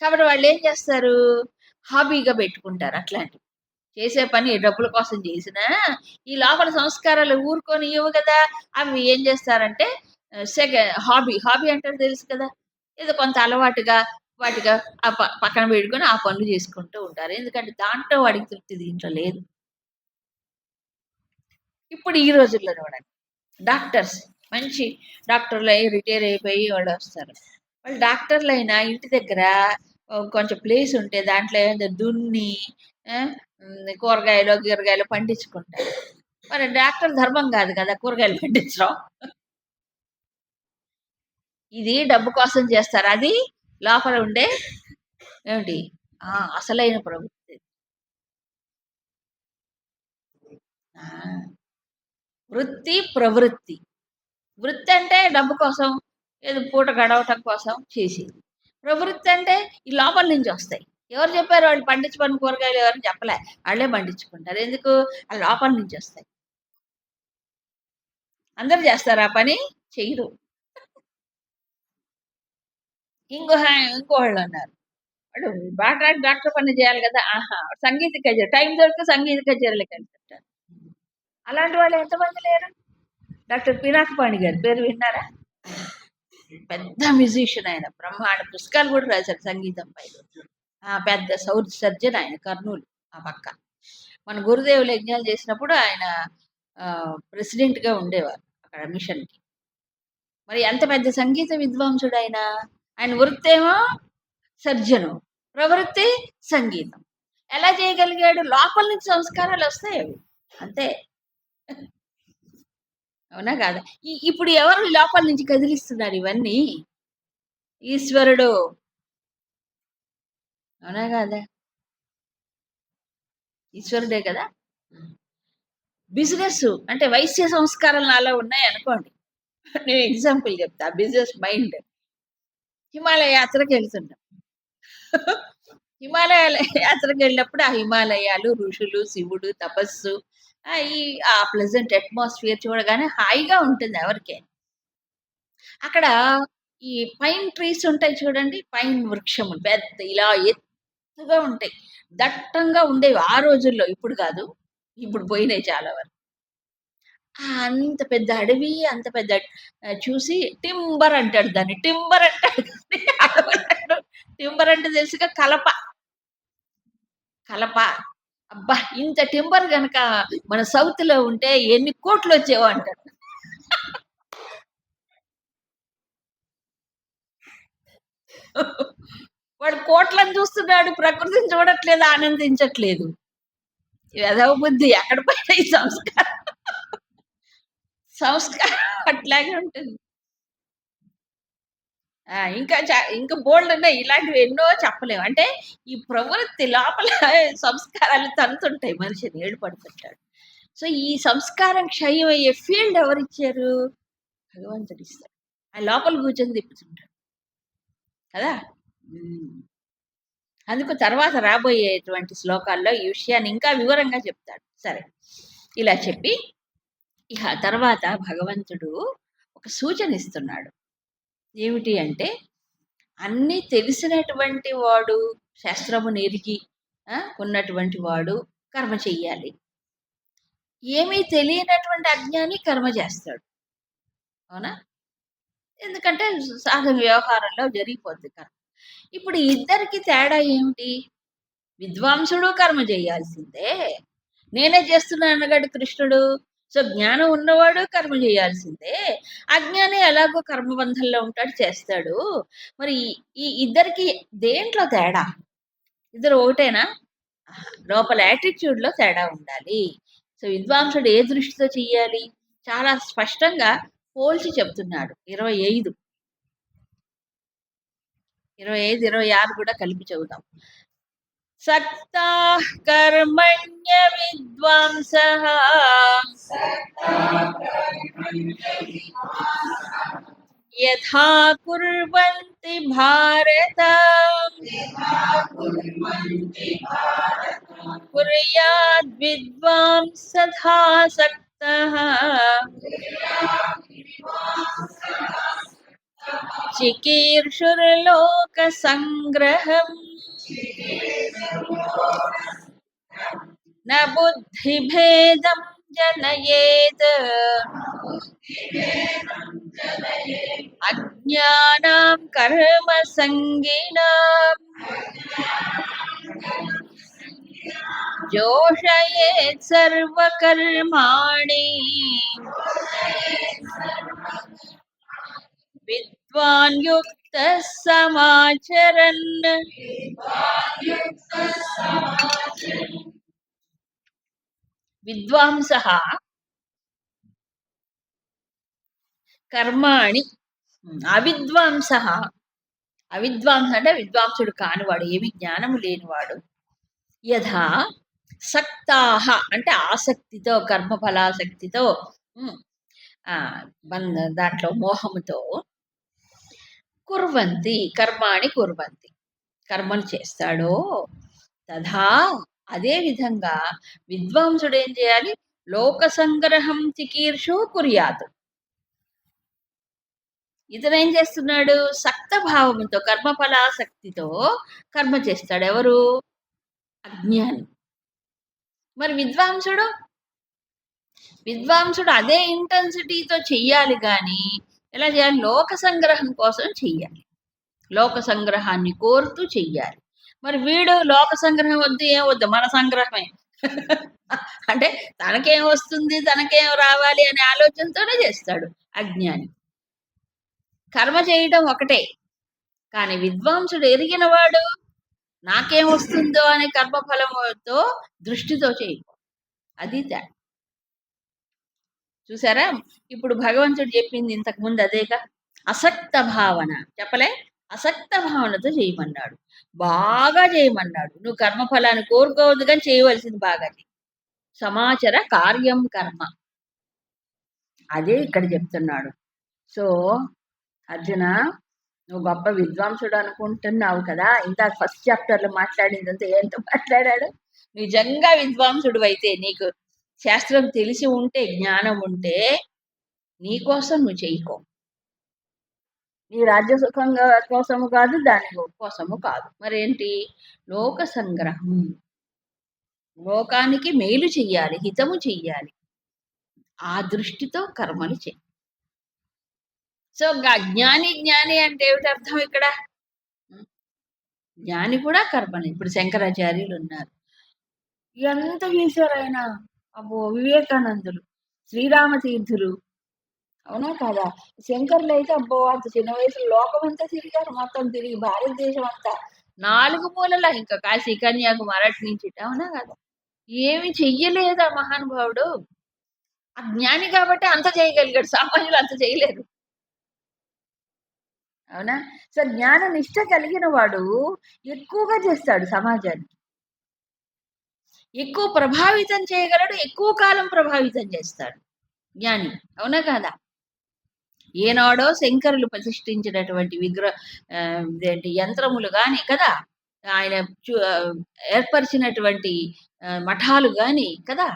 కాబట్టి వాళ్ళేం చేస్తారు? హాబీగా పెట్టుకుంటారు అట్లాంటివి. చేసే పని డబ్బుల కోసం చేసినా, ఈ లోపల సంస్కారాలు ఊరుకొని ఇవ్వు గదా! అవి ఏం చేస్తారంటే హాబీ. హాబీ అంటే తెలుసు కదా! ఏదో కొంత అలవాటుగా వాటిగా పక్కన పెట్టుకొని ఆ పనులు చేసుకుంటూ ఉంటారు. ఎందుకంటే దాంట్లో వాడికి తృప్తి దీంట్లో లేదు. ఇప్పుడు ఈ రోజుల్లో చూడండి. డాక్టర్స్ మంచి డాక్టర్‌లయ్యి రిటైర్ అయిపోయి వాళ్ళొస్తారు. వాళ్ళు డాక్టర్‌లైనా ఇంటి దగ్గర కొంచెం ప్లేస్ ఉంటే దాంట్లో ఏదో దున్ని కూరగాయలో, గీరగాయలో పండించుకుంటారు. మరి డాక్టర్ ధర్మం కాదు కదా! కూరగాయలు పండించడం. ఇది డబ్బు కోసం చేస్తారు. అది లోపల ఉండే ఏమిటి? అసలైన ప్రవృత్తి. ఆ! వృత్తి, ప్రవృత్తి. వృత్తి అంటే డబ్బు కోసం, ఏదో పూట గడవటం కోసం చేసేది. ప్రవృత్తి అంటే ఈ లోపల నుంచి వస్తాయి. ఎవరు చెప్పారు వాళ్ళు పండించమని కూరగాయలు ఎవరు చెప్పలే. ఆళ్ళే పండించుకుంటారు. ఎందుకు? ఆ లోపల నుంచి వస్తాయి. అందరూ చేస్తారా ఆ పని? చెయ్యరు. ఇంకోళ్ళున్నారు. వాడు డాక్టర్ పని చేయాలి కదా! ఆహా! సంగీత కచేరీ టైం దొరికితే సంగీత కచేరీలకెళ్తుంటారు. అలాంటి వాళ్ళు ఎంతమంది లేరు? డాక్టర్ పినాకపాణి గారి పేరు విన్నారా? పెద్ద మ్యూజిషియన్ ఆయన. బ్రహ్మాండ పుస్తకాలు కూడా రాశారు సంగీతం పైన. పెద్ద సౌత్ సర్జన్ ఆయన కర్నూలు ఆ పక్క. మన గురుదేవులు యజ్ఞాలు చేసినప్పుడు ఆయన ప్రెసిడెంట్‌గా ఉండేవారు అక్కడ మిషన్‌కి. మరి ఎంత పెద్ద సంగీత విద్వాంసుడాయన. ఆయన వృత్తేమో సర్జను. ప్రవృత్తి సంగీతం. ఎలా చేయగలిగాడు? లోపల నుంచి సంస్కారాలొస్తాయి అవి. అంతే. అవునా కాదా? ఇప్పుడు ఎవరు లోపల నుంచి కదిలిస్తున్నారు ఇవన్నీ? ఈశ్వరుడు. అవునా కాదా? ఈశ్వరుడే కదా! బిజినెస్ అంటే వైశ్య సంస్కారాలు నాలో ఉన్నాయనుకోండి. నేను ఎగ్జాంపుల్ చెప్తా. Business mind. హిమాలయ యాత్రకెళ్తున్నాం. హిమాలయాల యాత్రకెళ్ళినప్పుడు ఆ హిమాలయాలు, ఋషులు, శివుడు, తపస్సు ఆ ప్లెజెంట్ అట్మాస్ఫియర్ చూడగానే హాయిగా ఉంటుంది ఎవరికైనా. అక్కడ ఈ పైన్ ట్రీస్ ఉంటాయి చూడండి. పైన్ వృక్షములు పెద్ద ఇలా ఎత్తుగా ఉంటాయి. దట్టంగా ఉండేవి ఆ రోజుల్లో. ఇప్పుడు కాదు. ఇప్పుడు పోయినాయి చాలా వరకు. అంత పెద్ద అడవి, అంత పెద్ద చూసి టింబర్ అంటాడు దాన్ని. టింబర్ అంటాడు కానీ అడవంటాడు. టింబర్ అంటే తెలుసుగా కలప. కలప. అబ్బా! ఇంత టింబర్ గనక మన సౌత్‌లో ఉంటే ఎన్ని కోట్లొచ్చేవో అంటాడు. వాడు కోట్లను చూస్తున్నాడు. ప్రకృతిని చూడట్లేదు, ఆనందించట్లేదు. వెధవ బుద్ధి ఎక్కడ పోయినాయి ఈ సంస్కారం. సంస్కారం అట్లాగే ఉంటుంది. ఇంకా బోలెడున్నాయి. ఇలాంటివి ఎన్నో చెప్పలేము. అంటే ఈ ప్రవృత్తి లోపల సంస్కారాలు తంతుంటాయి మనిషిని ఏడుపడుతుంటాడు. సో, ఈ సంస్కారం క్షయమయ్యే ఫీల్డ్ ఎవరిచ్చారు? భగవంతుడిస్తాడు. ఆయన లోపల కూర్చొని తిప్పుతుంటాడు. కదా! హ్మ్. అందుకు తర్వాత రాబోయేటువంటి శ్లోకాల్లో ఈ విషయాన్ని ఇంకా వివరంగా చెప్తాడు. సరే. ఇలా చెప్పి ఇహ తర్వాత భగవంతుడు ఒక సూచన ఇస్తున్నాడు. ఏమిటి అంటే అన్నీ తెలిసినటువంటి వాడు, శాస్త్రమునెరిగి ఉన్నటువంటి వాడు కర్మ చెయ్యాలి. ఏమీ తెలియనటువంటి అజ్ఞాని కర్మ చేస్తాడు. అవునా? ఎందుకంటే సాధన వ్యవహారంలో జరిగిపోద్ది కర్మ. ఇప్పుడు ఇద్దరికి తేడా ఏమిటి? విద్వాంసుడు కర్మ చేయాల్సిందే. నేనే చేస్తున్నాను అన్నాడు కృష్ణుడు. సో జ్ఞానం ఉన్నవాడు కర్మ చేయాల్సిందే. అజ్ఞాని ఎలాగో కర్మబంధంలో ఉంటాడు, చేస్తాడు. మరి ఈ ఈ ఇద్దరికి దేంట్లో తేడా? ఇద్దరు ఒకటేనా? ఆహా! లోపల యాటిట్యూడ్‌లో తేడా ఉండాలి. సో, విద్వాంసుడు ఏ దృష్టితో చెయ్యాలి? చాలా స్పష్టంగా పోల్చి చెప్తున్నాడు. 25, 25, 26 కూడా కలిపి చెబుదాం. సక్తాః కర్మణ్య విద్వాంసః యథా కుర్వంతి భారత కుర్యాద్ విద్వాంసథా సక్తః చికీర్షుర్లోక సంగ్రహం న బుద్ధిభేదం జనయేత్ అజ్ఞానాం కర్మ సంగినాం జోషయేత్ సర్వకర్మాణి విద్వాన్ యుక్తః సమాచరన్. విద్వాంసః కర్మాణి, అవిద్వాంసః, అవిద్వాంస అంటే విద్వాంసుడు కానివాడు, ఏమి జ్ఞానము లేనివాడు. యథా సక్తాహ అంటే ఆసక్తితో, కర్మఫలాసక్తితో, ఉమ్, ఆ దాంట్లో మోహముతో, కుర్వంతి కర్మాణి కుర్వంతి కర్మలు చేస్తాడో, తథా అదే విధంగా విద్వాంసుడు ఏం చేయాలి? లోక సంగ్రహం చికీర్షు కుర్యాత్. ఇతను ఏం చేస్తున్నాడు? సక్త భావంతో, కర్మఫలాసక్తితో కర్మ చేస్తాడు. ఎవరు? అజ్ఞాని. మరి విద్వాంసుడు? విద్వాంసుడు అదే ఇంటెన్సిటీతో చెయ్యాలి కానీ ఎలా చేయాలి? లోక సంగ్రహం కోసం చెయ్యాలి, లోక సంగ్రహాన్ని కోరుతూ చెయ్యాలి. మరి వీడు లోక సంగ్రహం వద్దు, ఏం వద్దు, మన సంగ్రహమే అంటే తనకేం వస్తుంది, తనకేం రావాలి అనే ఆలోచనతోనే చేస్తాడు అజ్ఞాని. కర్మ చేయడం ఒకటే, కానీ విద్వాంసుడు ఎరిగిన వాడు నాకేం వస్తుందో అనే కర్మఫలముతో దృష్టితో చేయకు. అది తేడా. చూసారా? ఇప్పుడు భగవంతుడు చెప్పింది ఇంతకు ముందు అదేగా. అసక్త భావన చెప్పలే, అసక్త భావనతో చేయమన్నాడు, బాగా చేయమన్నాడు. నువ్వు కర్మఫలాన్ని కోరుకోవద్దు కానీ చేయవలసింది బాగా చేయి. సమాచార కార్యం కర్మ, అదే ఇక్కడ చెప్తున్నాడు. సో అర్జున, నువ్వు గొప్ప విద్వాంసుడు అనుకుంటున్నావు కదా, ఇంత ఫస్ట్ చాప్టర్ లో మాట్లాడిందంతా ఏంటో మాట్లాడాడు. నిజంగా విద్వాంసుడు అయితే, నీకు శాస్త్రం తెలిసి ఉంటే, జ్ఞానం ఉంటే, నీ కోసం నువ్వు చెయ్యకో. నీ రాజ్య సుఖంగా కోసము కాదు, దాని కోసము కాదు. మరేంటి? లోక సంగ్రహం, లోకానికి మేలు చెయ్యాలి, హితము చెయ్యాలి, ఆ దృష్టితో కర్మలు చెయ్యి. సో జ్ఞాని, జ్ఞాని అంటే ఏమిటి అర్థం ఇక్కడ? జ్ఞాని కూడా కర్మని. ఇప్పుడు శంకరాచార్యులు ఉన్నారు, ఎంత చేశారు ఆయన. అబ్బో, వివేకానందులు, శ్రీరామతీర్థులు, అవునా కాదా? శంకర్లు అయితే అబ్బో అంత చిన్న వయసులో లోకం అంతా తిరిగారు, మొత్తం తిరిగి భారతదేశం అంతా, 4 మూలల, ఇంకా కాశీ కన్యాకుమారి అటు నుంచి, అవునా కదా? ఏమి చెయ్యలేదు ఆ మహానుభావుడు. ఆ జ్ఞాని కాబట్టి అంత చేయగలిగాడు, సామాన్యులు అంత చేయలేరు, అవునా? సో జ్ఞాన నిష్ట కలిగిన వాడు ఎక్కువగా చేస్తాడు, సమాజాన్ని ఎక్కువ ప్రభావితం చేయగలడు, ఎక్కువ కాలం ప్రభావితం చేస్తాడు జ్ఞాని, అవునా కాదా? ఏనాడో శంకరులు ప్రతిష్ఠించినటువంటి యంత్రములు గాని కదా, ఆయన ఏర్పరిచినటువంటి మఠాలు గాని కదా,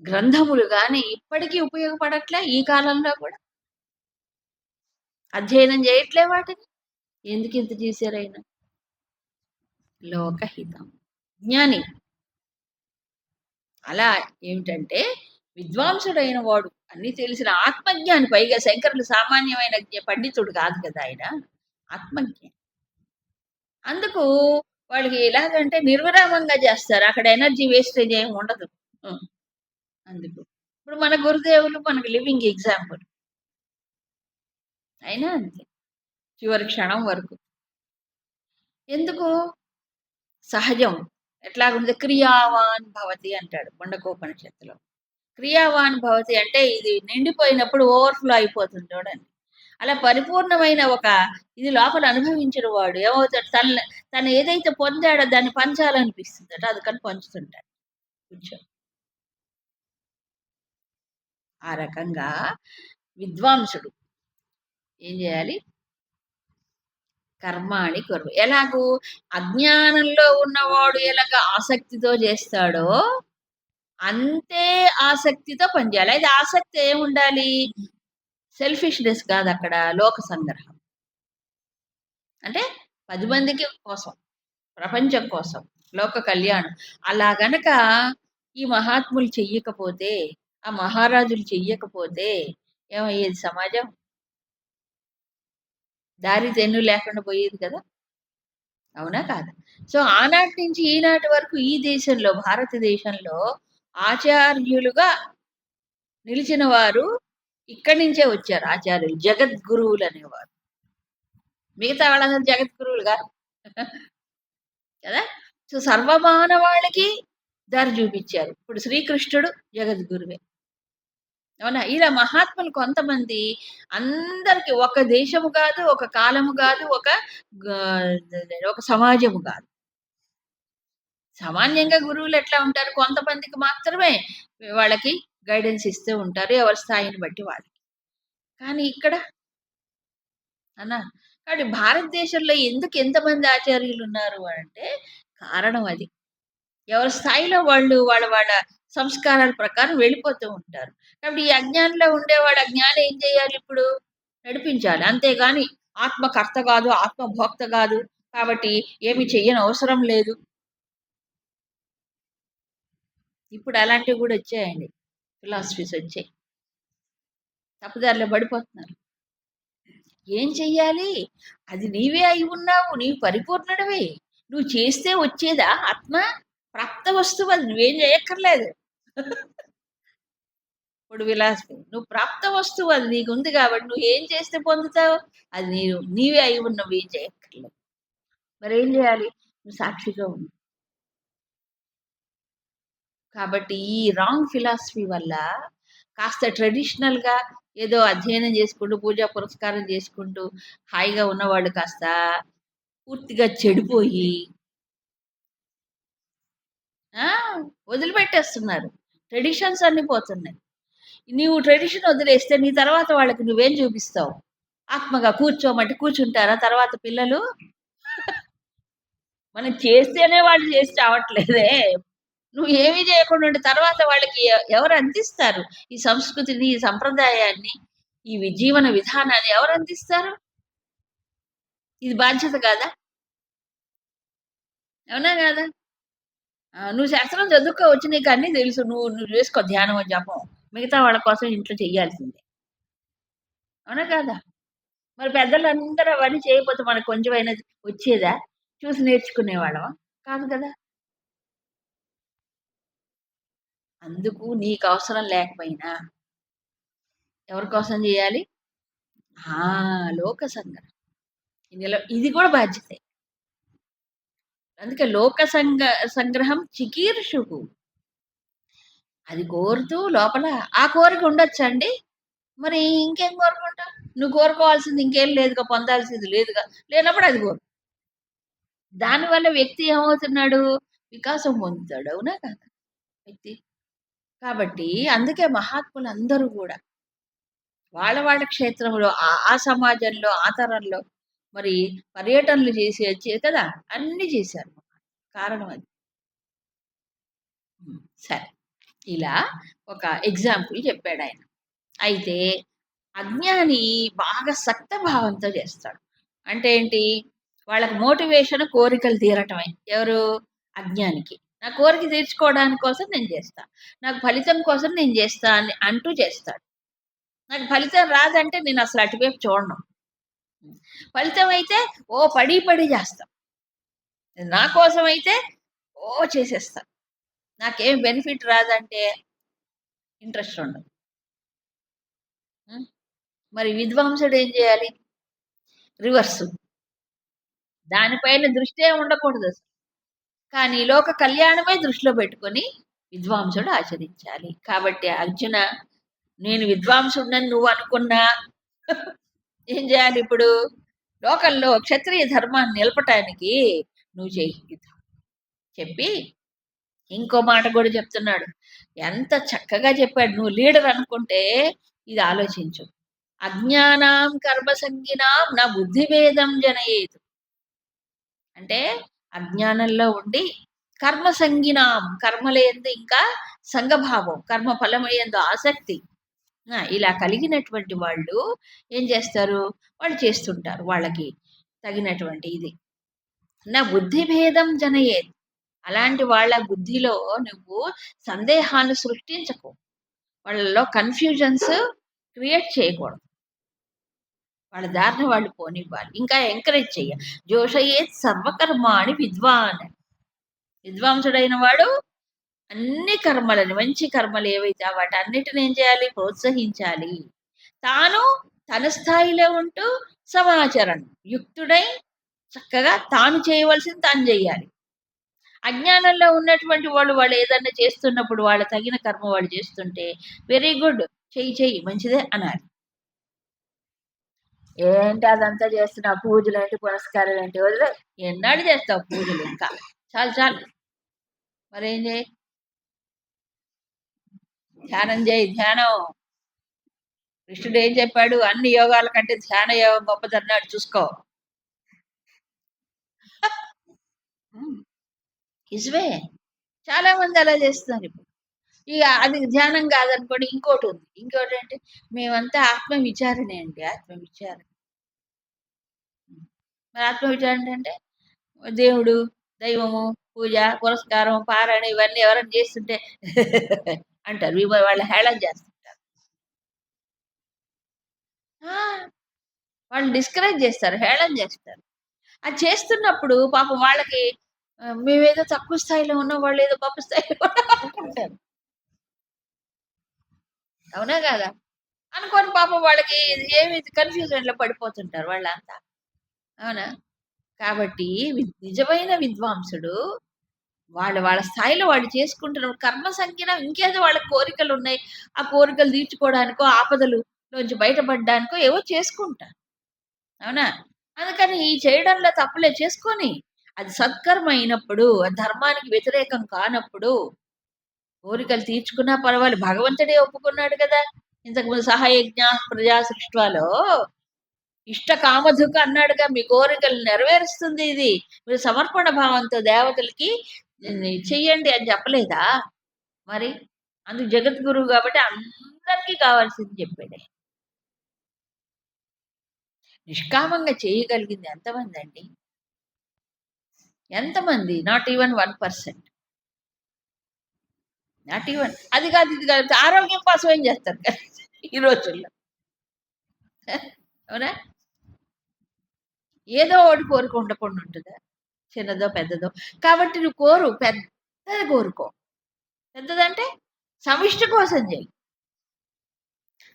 గ్రంథములు గాని ఇప్పటికీ ఉపయోగపడట్లే ఈ కాలంలో కూడా. అధ్యయనం చేయట్లే వాటిని. ఎందుకు ఇంత చేశారైనా? లోకహితం, జ్ఞాని. అలా ఏమిటంటే విద్వాంసుడైన వాడు, అన్ని తెలిసిన ఆత్మజ్ఞాని. పైగా శంకరులు సామాన్యమైన పండితుడు కాదు కదా, ఆయన ఆత్మజ్ఞాని. అందుకు వాళ్ళకి ఎలాగంటే నిర్విరామంగా చేస్తారు, అక్కడ ఎనర్జీ వేస్టేజ్ ఏమి ఉండదు. హ్మ్. అందుకు. ఇప్పుడు మన గురుదేవులు మనకు లివింగ్ ఎగ్జాంపుల్. అయినా అంతే. చివరి క్షణం వరకు. ఎందుకు? సహజం. ఎట్లాగుంది క్రియావాన్ భవతి అంటాడు ముండకోపనిషత్తులో. క్రియావాన్ భవతి అంటే ఇది నిండిపోయినప్పుడు ఓవర్‌ఫ్లో అయిపోతుంది చూడండి. అలా పరిపూర్ణమైన ఒక ఇది లోపల అనుభవించిన వాడు ఏమవుతాడు తను ఏదైతే పొందాడో దాన్ని పంచాలనిపిస్తుందట. అందుకని పంచుతుంటాడు కూర్చొని. ఆ రకంగా విద్వాంసుడు ఏం జేయాలి? కర్మాణి కుర్వ. ఎలాగూ అజ్ఞానంలో ఉన్నవాడు ఎలాగ ఆసక్తితో జేస్తాడో, అంతే ఆసక్తితో పని జేయాలి. అయితే ఆసక్తి ఏముండాలి? సెల్ఫిష్‌నెస్ కాదక్కడ. లోక సంగ్రహం. అంటే 10 మందికి కోసం, ప్రపంచం కోసం, లోక కళ్యాణం. అలా గనక ఈ మహాత్ములు చెయ్యకపోతే, ఆ మహారాజులు చెయ్యకపోతే ఏమయ్యేది సమాజం? దారి తెన్ను లేకుండా పోయేది కదా! అవునా? కాదా? సో, ఆనాటి నుంచి ఈనాటి వరకు ఈ దేశంలో, భారతదేశంలో ఆచార్యులుగా నిలిచిన వారు ఇక్కడి నుంచే వచ్చారు ఆచార్యులు. జగద్గురువులనేవారు. మిగతా వాళ్ళందరూ జగద్గురువులు గాదు. కదా! సో, సర్వమానవాళికి దారి చూపిచ్చారు. ఇప్పుడు శ్రీకృష్ణుడు జగద్గురువే. అవునా? ఇలా మహాత్ములు కొంతమంది అందరికి ఒక దేశము గాదు, ఒక కాలము గాదు, గా ఒక సమాజము గాదు. సామాన్యంగా గురువులు ఎట్లా ఉంటారు? కొంతమందికి మాత్రమే వాళ్ళకి గైడెన్స్ ఇస్తూ ఉంటారు. ఎవరి స్థాయిని బట్టి వాళ్ళకి. కానీ ఇక్కడ అనా కాబట్టి భారతదేశంలో ఎందుకు ఎంతమంది ఆచార్యులున్నారు అంటే కారణం అది. ఎవరి స్థాయిలో వాళ్ళు వాళ్ళ వాళ్ళ సంస్కారాల ప్రకారం వెళ్ళిపోతూ ఉంటారు. కాబట్టి ఈ అజ్ఞానంలో ఉండేవాడు ఆ జ్ఞాని ఏం చేయాలి ఇప్పుడు? నడిపించాలి. అంతేగాని ఆత్మ కర్త గాదు, ఆత్మ భోక్త గాదు. కాబట్టి ఏమి చెయ్యనవసరం లేదు. ఇప్పుడు అలాంటివి గూడా వచ్చాయండి. ఫిలాసఫీస్ వచ్చాయి. తప్పుదారిలో పడిపోతున్నారు. ఏం చెయ్యాలి? అది నీవే అయి ఉన్నావు. నీవు పరిపూర్ణుడివి. నువ్వు చేస్తే వచ్చేదా ఆత్మ? ప్రాప్త వస్తువు అది. నువ్వేం చేయక్కర్లేదు. ఇప్పుడు విలాసం. నువ్వు ప్రాప్త వస్తువు అది నీకుంది కాబట్టి నువ్వేం చేస్తే పొందుతావు? అది నీవే అయి ఉన్నవు. ఏం చేయక్కర్లేదు. మరేం చేయాలి? నువ్వు సాక్షిగా ఉండు. కాబట్టి ఈ రాంగ్ ఫిలాసఫీ వల్ల కాస్త ట్రెడిషనల్‌గా ఏదో అధ్యయనం చేసుకుంటూ, పూజా పురస్కారం చేసుకుంటూ హాయిగా ఉన్నవాళ్ళు కాస్త పూర్తిగా చెడిపోయి ఆ! వదిలిపెట్టేస్తున్నారు. ట్రెడిషన్స్ అన్నీ పోతున్నాయి. నీవు ట్రెడిషన్ వదిలేస్తే నీ తర్వాత వాళ్ళకి నువ్వేం చూపిస్తావు? ఆత్మగా కూర్చోమంటే కూర్చుంటారా తర్వాత పిల్లలు? మనం చేస్తేనే వాళ్ళు చేసి చావట్లేదే. నువ్వు ఏమి చేయకుండా ఉంటే తర్వాత వాళ్ళకి ఎవరు అందిస్తారు? ఈ సంస్కృతిని, ఈ సంప్రదాయాన్ని, జీవన విధానాన్ని ఎవరు అందిస్తారు? ఇది బాధ్యత కాదా? అవునా కాదా? నువ్వు శాస్త్రం చదువుకోవచ్చు. నీకు అన్నీ తెలుసు. నువ్వు నువ్వు చేసుకో ధ్యానం, జపం. మిగతా వాళ్ళ కోసం ఇంట్లో చేయాల్సిందే. అవునా కాదా? మరి పెద్దలందరూ అవన్నీ చేయకపోతే మనకు కొంచెమైనా వచ్చేదా? చూసి నేర్చుకునేవాళ్ళమా? కాదు కదా! అందుకు నీకు అవసరం లేకపోయినా ఎవరి కోసం చేయాలి? ఆ! లోక సంగ్రహం. ఇది కూడా బాధ్యతే. అందుకే సంగ్రహం చికీర్షుః. అది కోరుతూ లోపల ఆ కోరిక ఉండొచ్చండి? మరి ఇంకేం కోరుకుంటావు? నువ్వు కోరుకోవాల్సింది ఇంకేం లేదుగా, పొందాల్సింది లేదుగా. లేనప్పుడు అది కోరు. దానివల్ల వ్యక్తి ఏమవుతున్నాడు? వికాసం పొందుతాడు. అవునా కాదా? వ్యక్తి. కాబట్టి అందుకే మహాత్ములందరూ గూడా వాళ్ళ వాళ్ళ క్షేత్రంలో ఆ సమాజంలో, ఆ తరంలో మరి పర్యటనలు చేసి వచ్చి కదా! అన్నీ చేశారు. కారణం అది. సరే. ఇలా ఒక ఎగ్జాంపుల్ చెప్పాడాయన. అయితే అజ్ఞాని బాగా సక్త భావంతో చేస్తాడు. అంటే ఏంటి? వాళ్ళకి మోటివేషన్ కోరికలు తీరటమే. ఎవరు? అజ్ఞానికి. నా కోరిక తీర్చుకోవడానికి కోసం నేను చేస్తా. నాకు ఫలితం కోసం నేను చేస్తా అని అంటూ చేస్తాడు. నాకు ఫలితం రాదంటే నేను అసలు అటువైపు చూడను. ఫలితం అయితే పడి పడి చేస్తా. నా కోసం అయితే చేసేస్తా. నాకేం బెనిఫిట్ రాదంటే ఇంట్రెస్ట్ ఉండదు. ఉం? మరి విద్వాంసుడు ఏం చేయాలి? రివర్స్. దానిపైన దృష్టే ఉండకూడదు అసలు. కానీ లోక కళ్యాణమే దృష్టిలో పెట్టుకొని విద్వాంసుడు ఆచరించాలి. కాబట్టి అర్జున, నేను విద్వాంసుడినని నువ్వు అనుకున్నా ఏం చేయాలి ఇప్పుడు? లోకంలో క్షత్రియ ధర్మాన్ని నిలపటానికి నువ్వు చెయ్యి యుద్ధం చెప్పి ఇంకో మాట కూడా చెప్తున్నాడు. ఎంత చక్కగా చెప్పాడు. నువ్వు లీడర్ అనుకుంటే ఇది ఆలోచించు. అజ్ఞానాం కర్మసంగినాం నా బుద్ధిభేదం జనయేతు. అంటే అజ్ఞానంలో ఉండి కర్మ సంగినాం, కర్మలేందు ఇంకా సంఘభావం, కర్మ ఫలమయ్యేందు ఆసక్తి ఇలా కలిగినటువంటి వాళ్ళు ఏం చేస్తారు? వాళ్ళు చేస్తుంటారు వాళ్ళకి తగినటువంటి ఇది. నా బుద్ధి భేదం జనయేత్. అలాంటి వాళ్ళ బుద్ధిలో నువ్వు సందేహాలు సృష్టించకు, వాళ్ళలో కన్ఫ్యూజన్స్ క్రియేట్ చేయకూడదు. వాళ్ళ దారిన వాళ్ళు పోనివ్వాలి, ఇంకా ఎంకరేజ్ చెయ్య. జోషయేత్ సర్వకర్మాణి విద్వాన్. విద్వాంసుడైన వాడు అన్ని కర్మలని, మంచి కర్మలు ఏవైతే వాటన్నిటిని ఏం చేయాలి? ప్రోత్సహించాలి. తాను తన స్థాయిలో ఉంటూ సమాచరణ యుక్తుడై చక్కగా తాను చేయవలసింది తాను చేయాలి. అజ్ఞానంలో ఉన్నటువంటి వాళ్ళు ఏదన్నా చేస్తున్నప్పుడు వాళ్ళ తగిన కర్మ వాళ్ళు చేస్తుంటే వెరీ గుడ్, చెయ్యి మంచిదే అనాలి. ఏంటి అదంతా చేస్తున్నా, పూజలు ఏంటి, పురస్కారాలు ఏంటి, వదిలే. ఎన్నాడు చేస్తావు పూజలు? ఇంకా చాలు. మరేం చేయి? ధ్యానం చేయి. ధ్యానం కృష్ణుడు ఏం చెప్పాడు? అన్ని యోగాల కంటే ధ్యాన యోగం గొప్పదన్నాడు, చూసుకో. నిజమే, చాలా మంది అలా చేస్తున్నారు ఇప్పుడు. ఇక అది ధ్యానం కాదనుకోండి, ఇంకోటి ఉంది. ఇంకోటి అంటే మేమంతా ఆత్మ విచారణే అండి. మరి ఆత్మ విచారణ అంటే దేవుడు, దైవము, పూజ, పురస్కారం, పారాయణ ఇవన్నీ ఎవరైనా చేస్తుంటే అంటారు. వాళ్ళు హేళన చేస్తుంటారు, వాళ్ళు డిస్కరేజ్ చేస్తారు, హేళన చేస్తారు. అది చేస్తున్నప్పుడు పాపం వాళ్ళకి మేమేదో తక్కువ స్థాయిలో ఉన్నాం, వాళ్ళు ఏదో గొప్ప స్థాయిలో అనుకుంటారు. అవునా కదా? అనుకోని పాపం వాళ్ళకి ఏమి కన్ఫ్యూజన్ లో పడిపోతుంటారు వాళ్ళంతా. అవునా? కాబట్టి నిజమైన విద్వాంసుడు వాళ్ళ స్థాయిలో వాళ్ళు చేసుకుంటున్న కర్మ సంఖ్యన ఇంకేదో వాళ్ళ కోరికలు ఉన్నాయి, ఆ కోరికలు తీర్చుకోవడానికో, ఆపదలు నుంచి బయటపడడానికో ఏవో చేసుకుంటారు. అవునా? అందుకని ఈ చేయడంలో తప్పులే, చేసుకొని అది సత్కర్మ అయినప్పుడు, ధర్మానికి వ్యతిరేకం కానప్పుడు కోరికలు తీర్చుకున్నా పర్వాలేదు. భగవంతుడే ఒప్పుకున్నాడు కదా. ఇంతకుముందు సహయజ్ఞ ప్రజా సృష్టిలో ఇష్ట కామధుక అన్నాడుగా, మీ కోరికలు నెరవేరుస్తుంది ఇది, మీరు సమర్పణ భావంతో దేవతలకి చెయ్యండి అని చెప్పలేదా? మరి అందుకు జగద్గురువు కాబట్టి అందరికీ కావాల్సింది చెప్పాడే. నిష్కామంగా చేయగలిగింది ఎంతమంది అండి? ఎంతమంది? Not even 1%. Not even. అది కాదు ఇది కాదు, ఆరోగ్యం కోసం ఏం చేస్తారు కదా ఈ రోజుల్లో. అవునా? ఏదో ఒకటి కోరిక ఉండకుండా ఉంటుందా? చిన్నదో పెద్దదో. కాబట్టి నువ్వు పెద్దది కోరుకో. పెద్దదంటే సమిష్టి కోసం చేయి,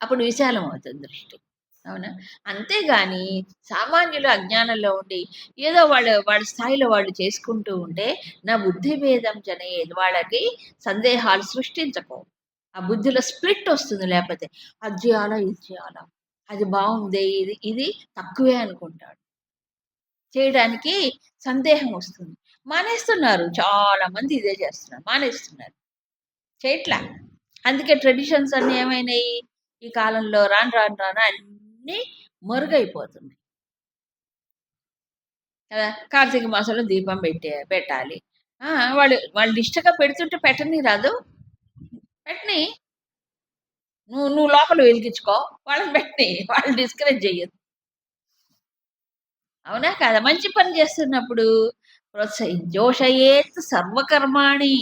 అప్పుడు విశాలం అవుతుంది దృష్టి. అవునా? అంతేగాని సామాన్యులు అజ్ఞానంలో ఉండి ఏదో వాళ్ళ స్థాయిలో వాళ్ళు చేసుకుంటూ ఉంటే నా బుద్ధి భేదం జనయేది. వాళ్ళకి సందేహాలు సృష్టించకు. ఆ బుద్ధిలో స్ప్లిట్ వస్తుంది. లేకపోతే అది చేయాలా, ఇది చేయాలా, అది బాగుంది, ఇది తక్కువే అనుకుంటాడు. చేయడానికి సందేహం వస్తుంది. మానేస్తున్నారు, చాలా మంది ఇదే చేస్తున్నారు, మానేస్తున్నారు, చేయట్లా. అందుకే ట్రెడిషన్స్ అన్ని ఏమైనాయి ఈ కాలంలో? రాను అన్ని మరుగైపోతున్నాయి కదా. కార్తీక మాసంలో దీపం పెట్టాలి. వాళ్ళు ఇష్టంగా పెడుతుంటే పెట్టని రాదు, పెట్టని. నువ్వు లోపల వెలిగించుకో, వాళ్ళని పెట్టని, వాళ్ళు డిస్కరేజ్ చెయ్యదు. అవునా కదా? మంచి పని చేస్తున్నప్పుడు జోషయేత్ సర్వకర్మాణి.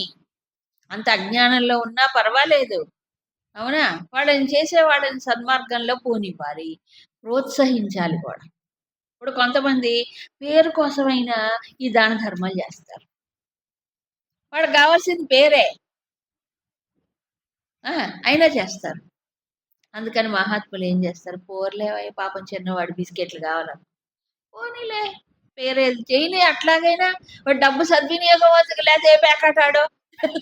అంత అజ్ఞానంలో ఉన్నా పర్వాలేదు. అవునా? వాళ్ళని సన్మార్గంలో పోనివ్వాలి, ప్రోత్సహించాలి కూడా. ఇప్పుడు కొంతమంది పేరు కోసమైనా ఈ దాన ధర్మాలు చేస్తారు. వాళ్ళకి కావాల్సింది పేరే. ఆ! అయినా చేస్తారు. అందుకని మహాత్ములు ఏం చేస్తారు, పోర్లేవయ్య పాపం చిన్నవాడు బిస్కెట్లు కావాలని. పోనీలే వేరేది చేయని అట్లాగైనా వాడు డబ్బు సద్వినియోగం అవుతుంది. లేతే ఏ ప్యాకెట్ ఆడో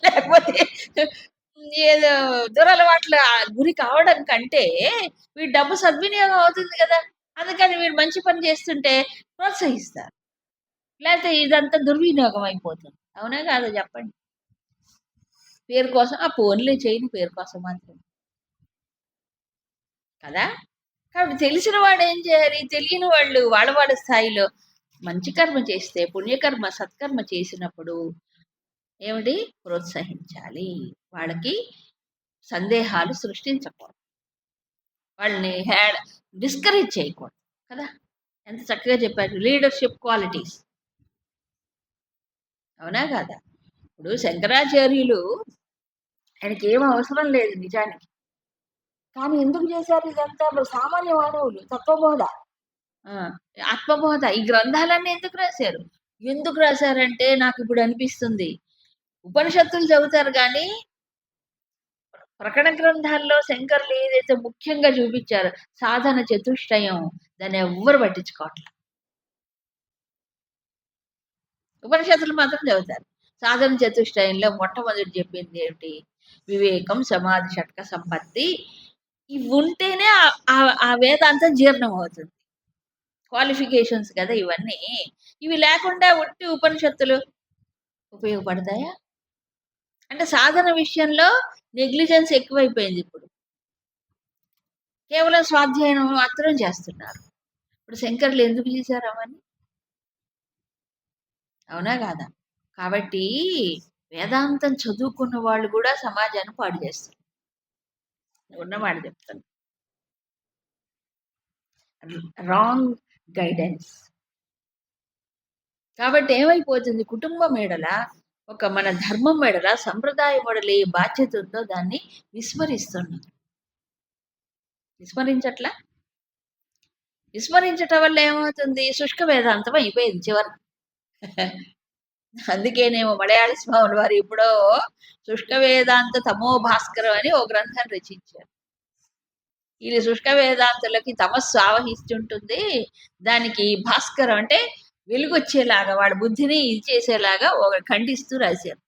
లేకపోతే ఏదో దురలవాట్ల గురి కావడం కంటే వీడి డబ్బు సద్వినియోగం అవుతుంది కదా! అందుకని వీడు మంచి పని చేస్తుంటే ప్రోత్సహిస్తారు. లేతే ఇదంతా దుర్వినియోగం అయిపోతుంది. అవునా కాదా చెప్పండి? పేరు కోసం పోనీలే చేయని పేరు కోసం మాత్రం. కదా! కాబట్టి తెలిసిన వాడేం చేయాలి? తెలియని వాళ్ళు వాళ్ళ వాళ్ళ స్థాయిలో మంచి కర్మ చేస్తే, పుణ్యకర్మ, సత్కర్మ చేసినప్పుడు ఏమిటి? ప్రోత్సహించాలి. వాళ్ళకి సందేహాలు సృష్టించకూడదు. వాళ్ళని డిస్కరేజ్ చేయకూడదు. కదా! ఎంత చక్కగా చెప్పారు. Leadership qualities. అవునా కాదా? ఇప్పుడు శంకరాచార్యులు ఆయనకేం అవసరం లేదు నిజానికి. కానీ ఎందుకు చేశారు ఇదంతా? సామాన్య మానవులు తత్వబోధ. ఆ! ఆత్మబోధ ఈ గ్రంథాలన్నీ ఎందుకు రాశారు? ఎందుకు రాశారంటే నాకిప్పుడు అనిపిస్తుంది. ఉపనిషత్తులు చదువుతారు గానీ, ప్రకటన గ్రంథాల్లో శంకరులు ఏదైతే ముఖ్యంగా చూపిచ్చారో సాధన చతుష్టయం దాన్నెవ్వరు పట్టించుకోవట్ల. ఉపనిషత్తులు మాత్రం చదువుతారు. సాధన చతుష్టయంలో మొట్టమొదటి చెప్పింది ఏమిటి? వివేకం, సమాధి, షట్క సంపత్తి ఇవుంటేనే ఆ వేదాంతం జీర్ణం అవుతుంది. క్వాలిఫికేషన్స్ కదా ఇవన్నీ. ఇవి లేకుండా ఉట్టి ఉపనిషత్తులు ఉపయోగపడతాయా? అంటే సాధన విషయంలో నెగ్లిజెన్స్ ఎక్కువైపోయింది ఇప్పుడు. కేవలం స్వాధ్యాయనం మాత్రం చేస్తున్నారు. ఇప్పుడు శంకరులు ఎందుకు చేశారు అవన్నీ? అవునా కాదా? కాబట్టి వేదాంతం చదువుకున్న వాళ్ళు కూడా సమాజాన్ని పాడు చేస్తారు. ఉన్నమాట చెప్తాను. Wrong guidance. కాబట్టి ఏమైపోతుంది కుటుంబం ఎడల మన ధర్మం ఎడల సంప్రదాయం ఎడల ఏ బాధ్యత ఉందో దాన్ని విస్మరిస్తున్నారు. విస్మరించట్లా? విస్మరించటం వల్ల ఏమవుతుంది? శుష్క వేదాంతం అయిపోయింది చివరికి. అందుకేనేమో మలయాళ స్వాముల వారు ఎప్పుడో శుష్క వేదాంత తమో భాస్కరం అని ఓ గ్రంథాన్ని రచించారు. ఇది శుష్క వేదాంతులకి తమస్సు ఆవహిస్తుంటుంది. దానికి భాస్కరం అంటే వెలుగొచ్చేలాగా వాడి బుద్ధిని ఇది చేసేలాగా ఒక ఖండిస్తూ రాశారు.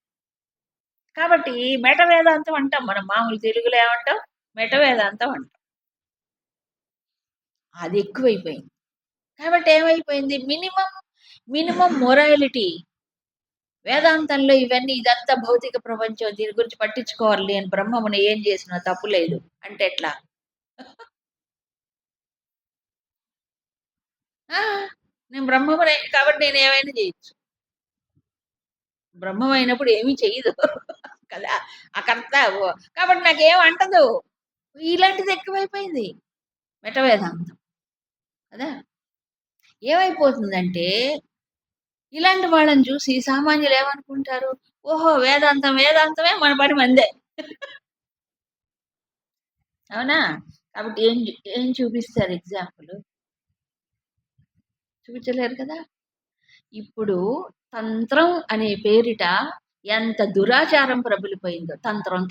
కాబట్టి మెట వేదాంతం అంటాం మనం మామూలు తెలుగులో ఏమంటాం? మెట వేదాంతం అంటాం. అది ఎక్కువైపోయింది. కాబట్టి ఏమైపోయింది? మినిమం మొరాలిటీ వేదాంతంలో ఇవన్నీ ఇదంతా భౌతిక ప్రపంచం దీని గురించి పట్టించుకోవాలి. నేను బ్రహ్మముని ఏం చేసినా తప్పు లేదు అంటే ఎట్లా? ఆ! నేను బ్రహ్మమునే కాబట్టి నేను ఏమైనా చేయొచ్చు. బ్రహ్మం అయినప్పుడు ఏమీ చెయ్యదు కదా! ఆ కర్త కాబట్టి నాకేం అంటదు. ఇలాంటిది ఎక్కువైపోయింది. మెట వేదాంతం కదా! ఏమైపోతుందంటే ఇలాంటి వాళ్ళని చూసి సామాన్యులు ఏమనుకుంటారు? ఓహో! వేదాంతమే మన పని మందే. అవునా? కాబట్టి ఏం చూపిస్తారు ఎగ్జాంపుల్? చూపించలేరు కదా! ఇప్పుడు తంత్రం అనే పేరిట ఎంత దురాచారం ప్రబలిపోయిందో. తంత్రం.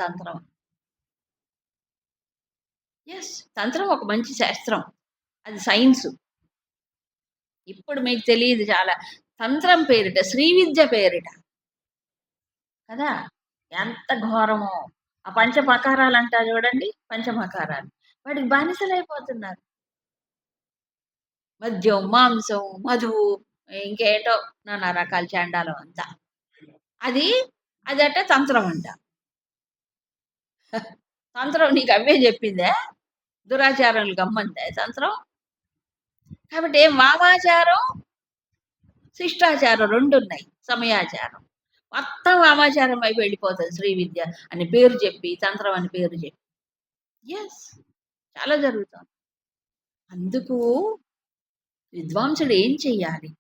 యెస్. తంత్రం ఒక మంచి శాస్త్రం. అది సైన్సు. ఇప్పుడు మీకు తెలీదు చాలా. తంత్రం పేరిట, శ్రీ విద్య పేరిట కదా! ఎంత ఘోరమో. ఆ పంచమకారాలంటారు చూడండి. పంచమకారాలు. వాటికి బానిసలైపోతున్నారు. మద్యం, మాంసం, మధువు ఇంకేంటో నానా రకాల చాండాలం అంతా. అది అదట తంత్రం అంట. తంత్రం నీకు అవే చెప్పిందా? దురాచారాలు గమ్మందా తంత్రం? కాబట్టి వామాచారం, శిష్టాచారం 2 ఉన్నాయి. సమయాచారం. మొత్తం వామాచారం వైపు వెళ్ళిపోతది శ్రీ విద్య అని పేరు చెప్పి, తంత్రం అని పేరు చెప్పి. యెస్. చాలా జరుగుతోంది. అందుకు విద్వాంసుడు ఏం చెయ్యాలి?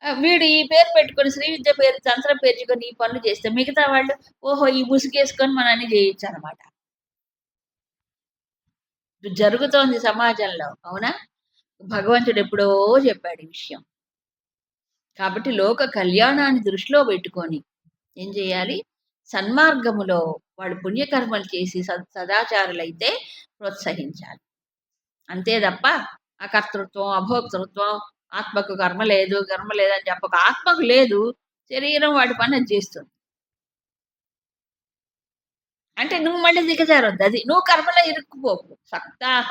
వీడు ఈ పేరు పెట్టుకొని శ్రీ విద్య పేరు, తంత్రం పేర్చుకొని ఈ పనులు చేస్తే మిగతా వాళ్ళు ఓహో! ఈ ముసుగేసుకొని మన అన్ని చేయొచ్చనమాట. ఇది జరుగుతోంది సమాజంలో. అవునా? భగవంతుడు ఎప్పుడో చెప్పాడు ఈ విషయం. కాబట్టి లోక కళ్యాణాన్ని దృష్టిలో పెట్టుకొని ఏం చేయాలి? సన్మార్గములో వాళ్ళు పుణ్యకర్మలు చేసి సదాచారులైతే ప్రోత్సహించాలి. అంతే తప్ప అకర్తృత్వం, అభోక్తృత్వం, ఆత్మకు కర్మ లేదు, కర్మ లేదని చెప్పక, ఆత్మకు లేదు, శరీరం వాటి పని అది చేస్తుంది. అంటే నువ్వు మళ్ళీ దిగజారొద్దు. అది నువ్వు కర్మలో ఇరుక్కుపోకు. సక్తాహ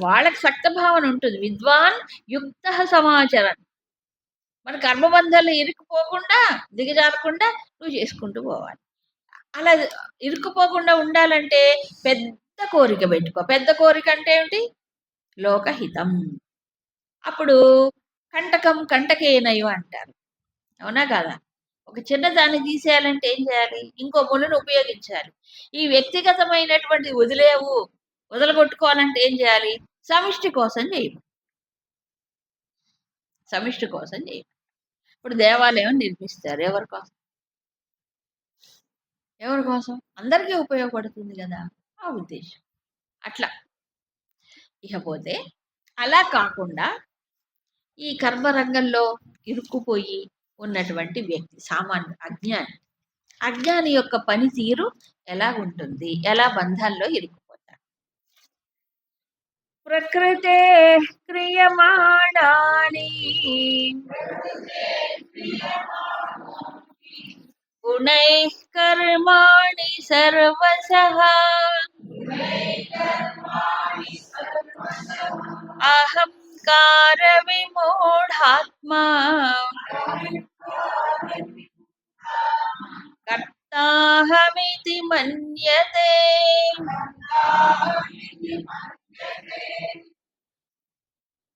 వాళ్ళకి సక్త భావన ఉంటుంది. విద్వాన్ యుక్త సమాచరణ. మన కర్మబంధాల్లో ఇరుక్కుపోకుండా, దిగజారకుండా నువ్వు చేసుకుంటూ పోవాలి. అలా ఇరుక్కుపోకుండా ఉండాలంటే పెద్ద కోరిక పెట్టుకో. పెద్ద కోరిక అంటే ఏమిటి? లోకహితం. అప్పుడు కంటకం కంటకేనయు అంటారు. అవునా కాదా? ఒక చిన్న దాన్ని తీసేయాలంటే ఏం చేయాలి? ఇంకో ముళ్ళను ఉపయోగించాలి. ఈ వ్యక్తిగతమైనటువంటి వదలగొట్టుకోవాలంటే ఏం చేయాలి? సమిష్టి కోసం చేయడం. సమిష్టి కోసం చేయడం. ఇప్పుడు దేవాలయం నిర్మిస్తారు. ఎవరి కోసం? ఎవరి కోసం? అందరికీ ఉపయోగపడుతుంది కదా, ఆ ఉద్దేశం. అట్లా. ఇకపోతే అలా కాకుండా ఈ కర్మరంగంలో ఇరుక్కుపోయి ఉన్నటువంటి వ్యక్తి, సామాన్య అజ్ఞాని యొక్క పనితీరు ఎలా ఉంటుంది? ఎలా బంధాల్లో ఇరుక్కుపోతాడు? ప్రకృతే క్రియమాణాని గుణైః కర్మాణి సర్వశః అహంకార విమూఢాత్మా కర్తాహమితి మన్యతే.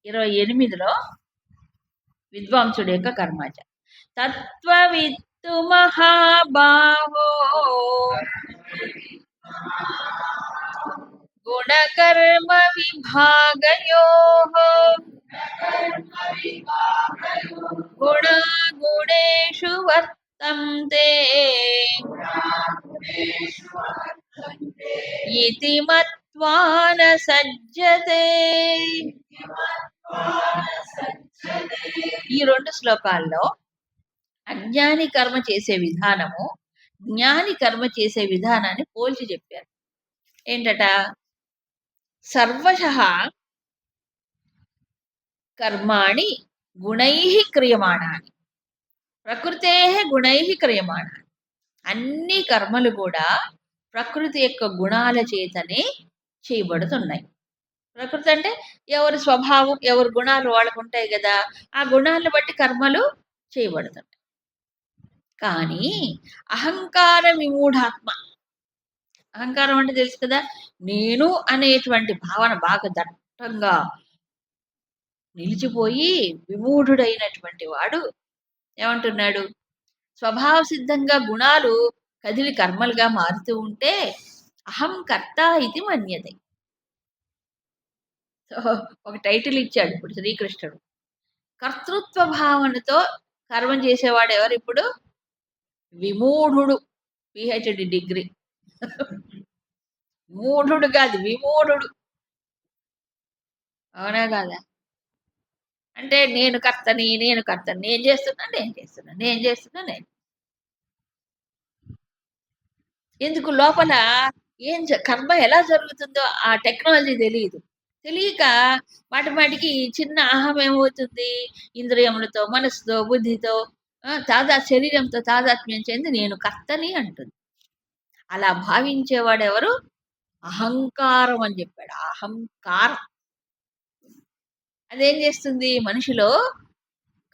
28లో విద్వాంసుడి యొక్క కర్మాచారం. తత్వవిత్తు మహాబాహో గుణకర్మ విభాగయోః గుణేషు వర్తంతే ఇతి మత్వా న సజ్జతే. ఈ 2 శ్లోకాల్లో అజ్ఞాని కర్మ చేసే విధానము, జ్ఞాని కర్మ చేసే విధానాన్ని పోల్చి చెప్పారు. ఏంటట? సర్వశః కర్మాణి గుణైః క్రియమాణాని. ప్రకృతే గుణైః క్రియమాణాని. అన్ని కర్మలు కూడా ప్రకృతి యొక్క గుణాల చేతనే చేయబడుతున్నాయి. ప్రకృతి అంటే ఎవరి స్వభావం, ఎవరి గుణాలు వాళ్ళకు ఉంటాయి కదా, ఆ గుణాలను బట్టి కర్మలు చేయబడుతున్నాయి. కానీ అహంకార విమూఢాత్మ, అహంకారం అంటే తెలుసు కదా, నేను అనేటువంటి భావన బాగా దట్టంగా నిలిచిపోయి విమూఢుడైనటువంటి వాడు ఏమంటున్నాడు? స్వభావ సిద్ధంగా గుణాలు కదిలి కర్మలుగా మారుతూ ఉంటే అహం కర్త ఇది మన్యతే. ఒక టైటిల్ ఇచ్చాడు ఇప్పుడు శ్రీకృష్ణుడు. కర్తృత్వ భావనతో కర్మం చేసేవాడు ఎవరు? ఇప్పుడు విమూఢుడు. PhD degree. మూఢుడు కాదు, విమూఢుడు. అవునా కాదా? అంటే నేను కర్తని, నేను చేస్తున్నా. ఎందుకు? లోపల కర్మ ఎలా జరుగుతుందో ఆ టెక్నాలజీ తెలియక వాటికి చిన్న అహం ఏమవుతుంది? ఇంద్రియములతో, మనసుతో, బుద్ధితో, శరీరంతో తాదాత్మ్యం చెంది నేను కర్తని అంటుంది. అలా భావించేవాడు ఎవరు? అహంకారం అని చెప్పాడు. అహంకారం అదేం చేస్తుంది? మనిషిలో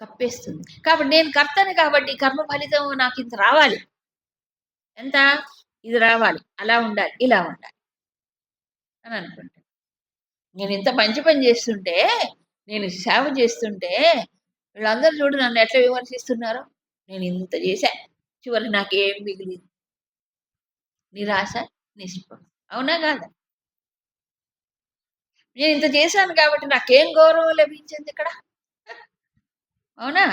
కప్పేస్తుంది. కాబట్టి నేను కర్తని, కాబట్టి కర్మ ఫలితం నాకు ఇంత రావాలి, ఎంత ఇది రావాలి, అలా ఉండాలి, ఇలా ఉండాలి అని అనుకుంటాను. నేను ఇంత మంచి పని చేస్తుంటే, నేను సేవ చేస్తుంటే వీళ్ళందరూ చూడు నన్ను ఎట్లా విమర్శిస్తున్నారో. నేను ఇంత చేశా, చివరి నాకేం మిగిలింది? నిరాశ, నిస్పృహ. అవునా కాదా? నేను ఇంత చేశాను కాబట్టి నాకేం గౌరవం లభించింది ఇక్కడ? అవునా?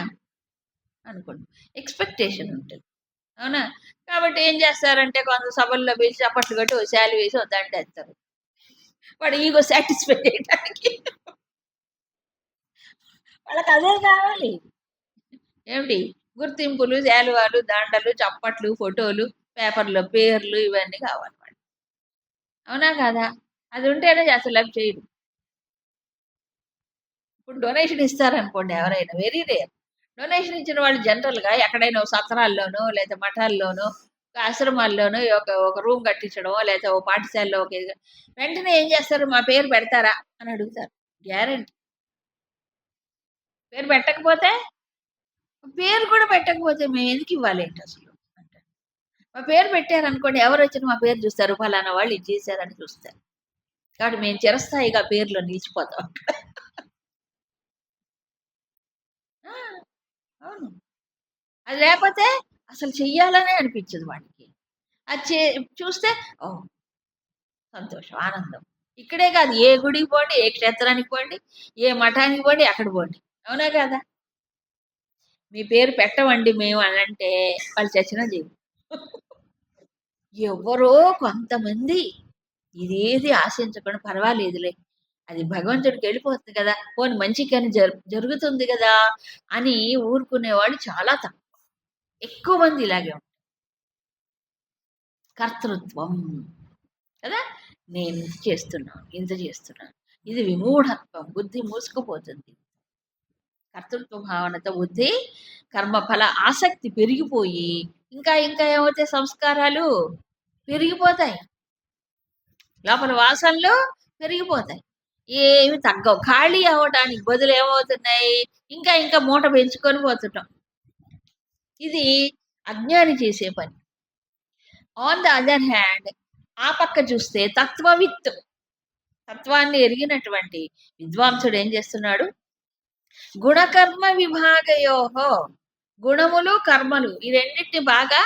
అనుకోండి. ఎక్స్పెక్టేషన్ ఉంటుంది. అవునా? కాబట్టి ఏం చేస్తారంటే కొంత సభల్లో పిలిచి చప్పట్లు కొట్టి ఓ శాలు వేసి వద్దంటేస్తారు. వాడు ఈగో సాటిస్ఫై చేయడానికి వాళ్ళకి అదే కావాలి. ఏమిటి? గుర్తింపులు, శాలువాలు, దండలు, చప్పట్లు, ఫోటోలు, పేపర్‌లో పేర్లు ఇవన్నీ కావాలన్నమాట. అవునా కాదా? అది ఉంటేనే అసలు అవి చేయరు. ఇప్పుడు డొనేషన్ ఇస్తారనుకోండి ఎవరైనా వెరీ రేర్. డొనేషన్ ఇచ్చిన వాళ్ళు జనరల్‌గా ఎక్కడైనా ఓ సత్రాల్లోనో, లేతే మఠాల్లోనో, ఆశ్రమాల్లోనో ఒక రూమ్ కట్టించడమో, లేతే ఓ పాఠశాలలో వెంటనే ఏం చేస్తారు? మా పేరు పెడతారా? అని అడుగుతారు. గ్యారంటీ. పేరు పెట్టకపోతే, పేరు కూడా పెట్టకపోతే మేమెందుకు ఇవ్వాలేంటి అసలు అంటారు. మా పేరు పెట్టారనుకోండి ఎవరొచ్చినా మా పేరు చూస్తారు. ఫలానా వాళ్ళు ఇది చేశారని చూస్తారు. కాబట్టి మేము చిరస్థాయిగా పేరులో నిలిచిపోతాం. ఆ! అవును. అది లేపోతే అసలు చెయ్యాలనే అనిపించదు వాడికి. అది చూస్తే ఓహ్! సంతోషం, ఆనందం. ఇక్కడే కాదు ఏ గుడికి పోండి, ఏ క్షేత్రానికి పోండి, ఏ మఠానికి పోండి, అక్కడ పోండి. అవునా కాదా? మీ పేరు పెట్టమండి మేము అనంటే వాళ్ళు చచ్చినా చేయరు. ఎవరో కొంతమంది ఇదేది ఆశించకుండా పర్వాలేదులే. అది భగవంతుడికి వెళ్ళిపోతుంది కదా! పోనీ మంచికని జరుగుతుంది కదా! అని ఊరుకునేవాళ్ళు చాలా తక్కువ. ఎక్కువ మంది ఇలాగే ఉంటారు. కర్తృత్వం కదా! నేను ఇంత చేస్తున్నాను, ఇంత చేస్తున్నాను. ఇది విమూఢత్వం. బుద్ధి మూసుకుపోతుంది. కర్తృత్వ భావనతో బుద్ధి కర్మఫల ఆసక్తి పెరిగిపోయి ఇంకా ఇంకా ఏమవుతాయి సంస్కారాలు పెరిగిపోతాయి. లోపల వాసనలు పెరిగిపోతాయి. ఏమి తగ్గవు. ఖాళీ అవ్వటానికి బదులు ఏమవుతున్నాయి? ఇంకా ఇంకా మూట పెంచుకొని పోతుంటాం. ఇది అజ్ఞాని చేసే పని. ఆన్ ద అదర్ హ్యాండ్ ఆ పక్క చూస్తే తత్వాన్ని ఎరిగినటువంటి విద్వాంసుడు ఏం చేస్తున్నాడు? గుణకర్మ విభాగయోహో, గుణములు కర్మలు ఈ రెండింటిని బాగా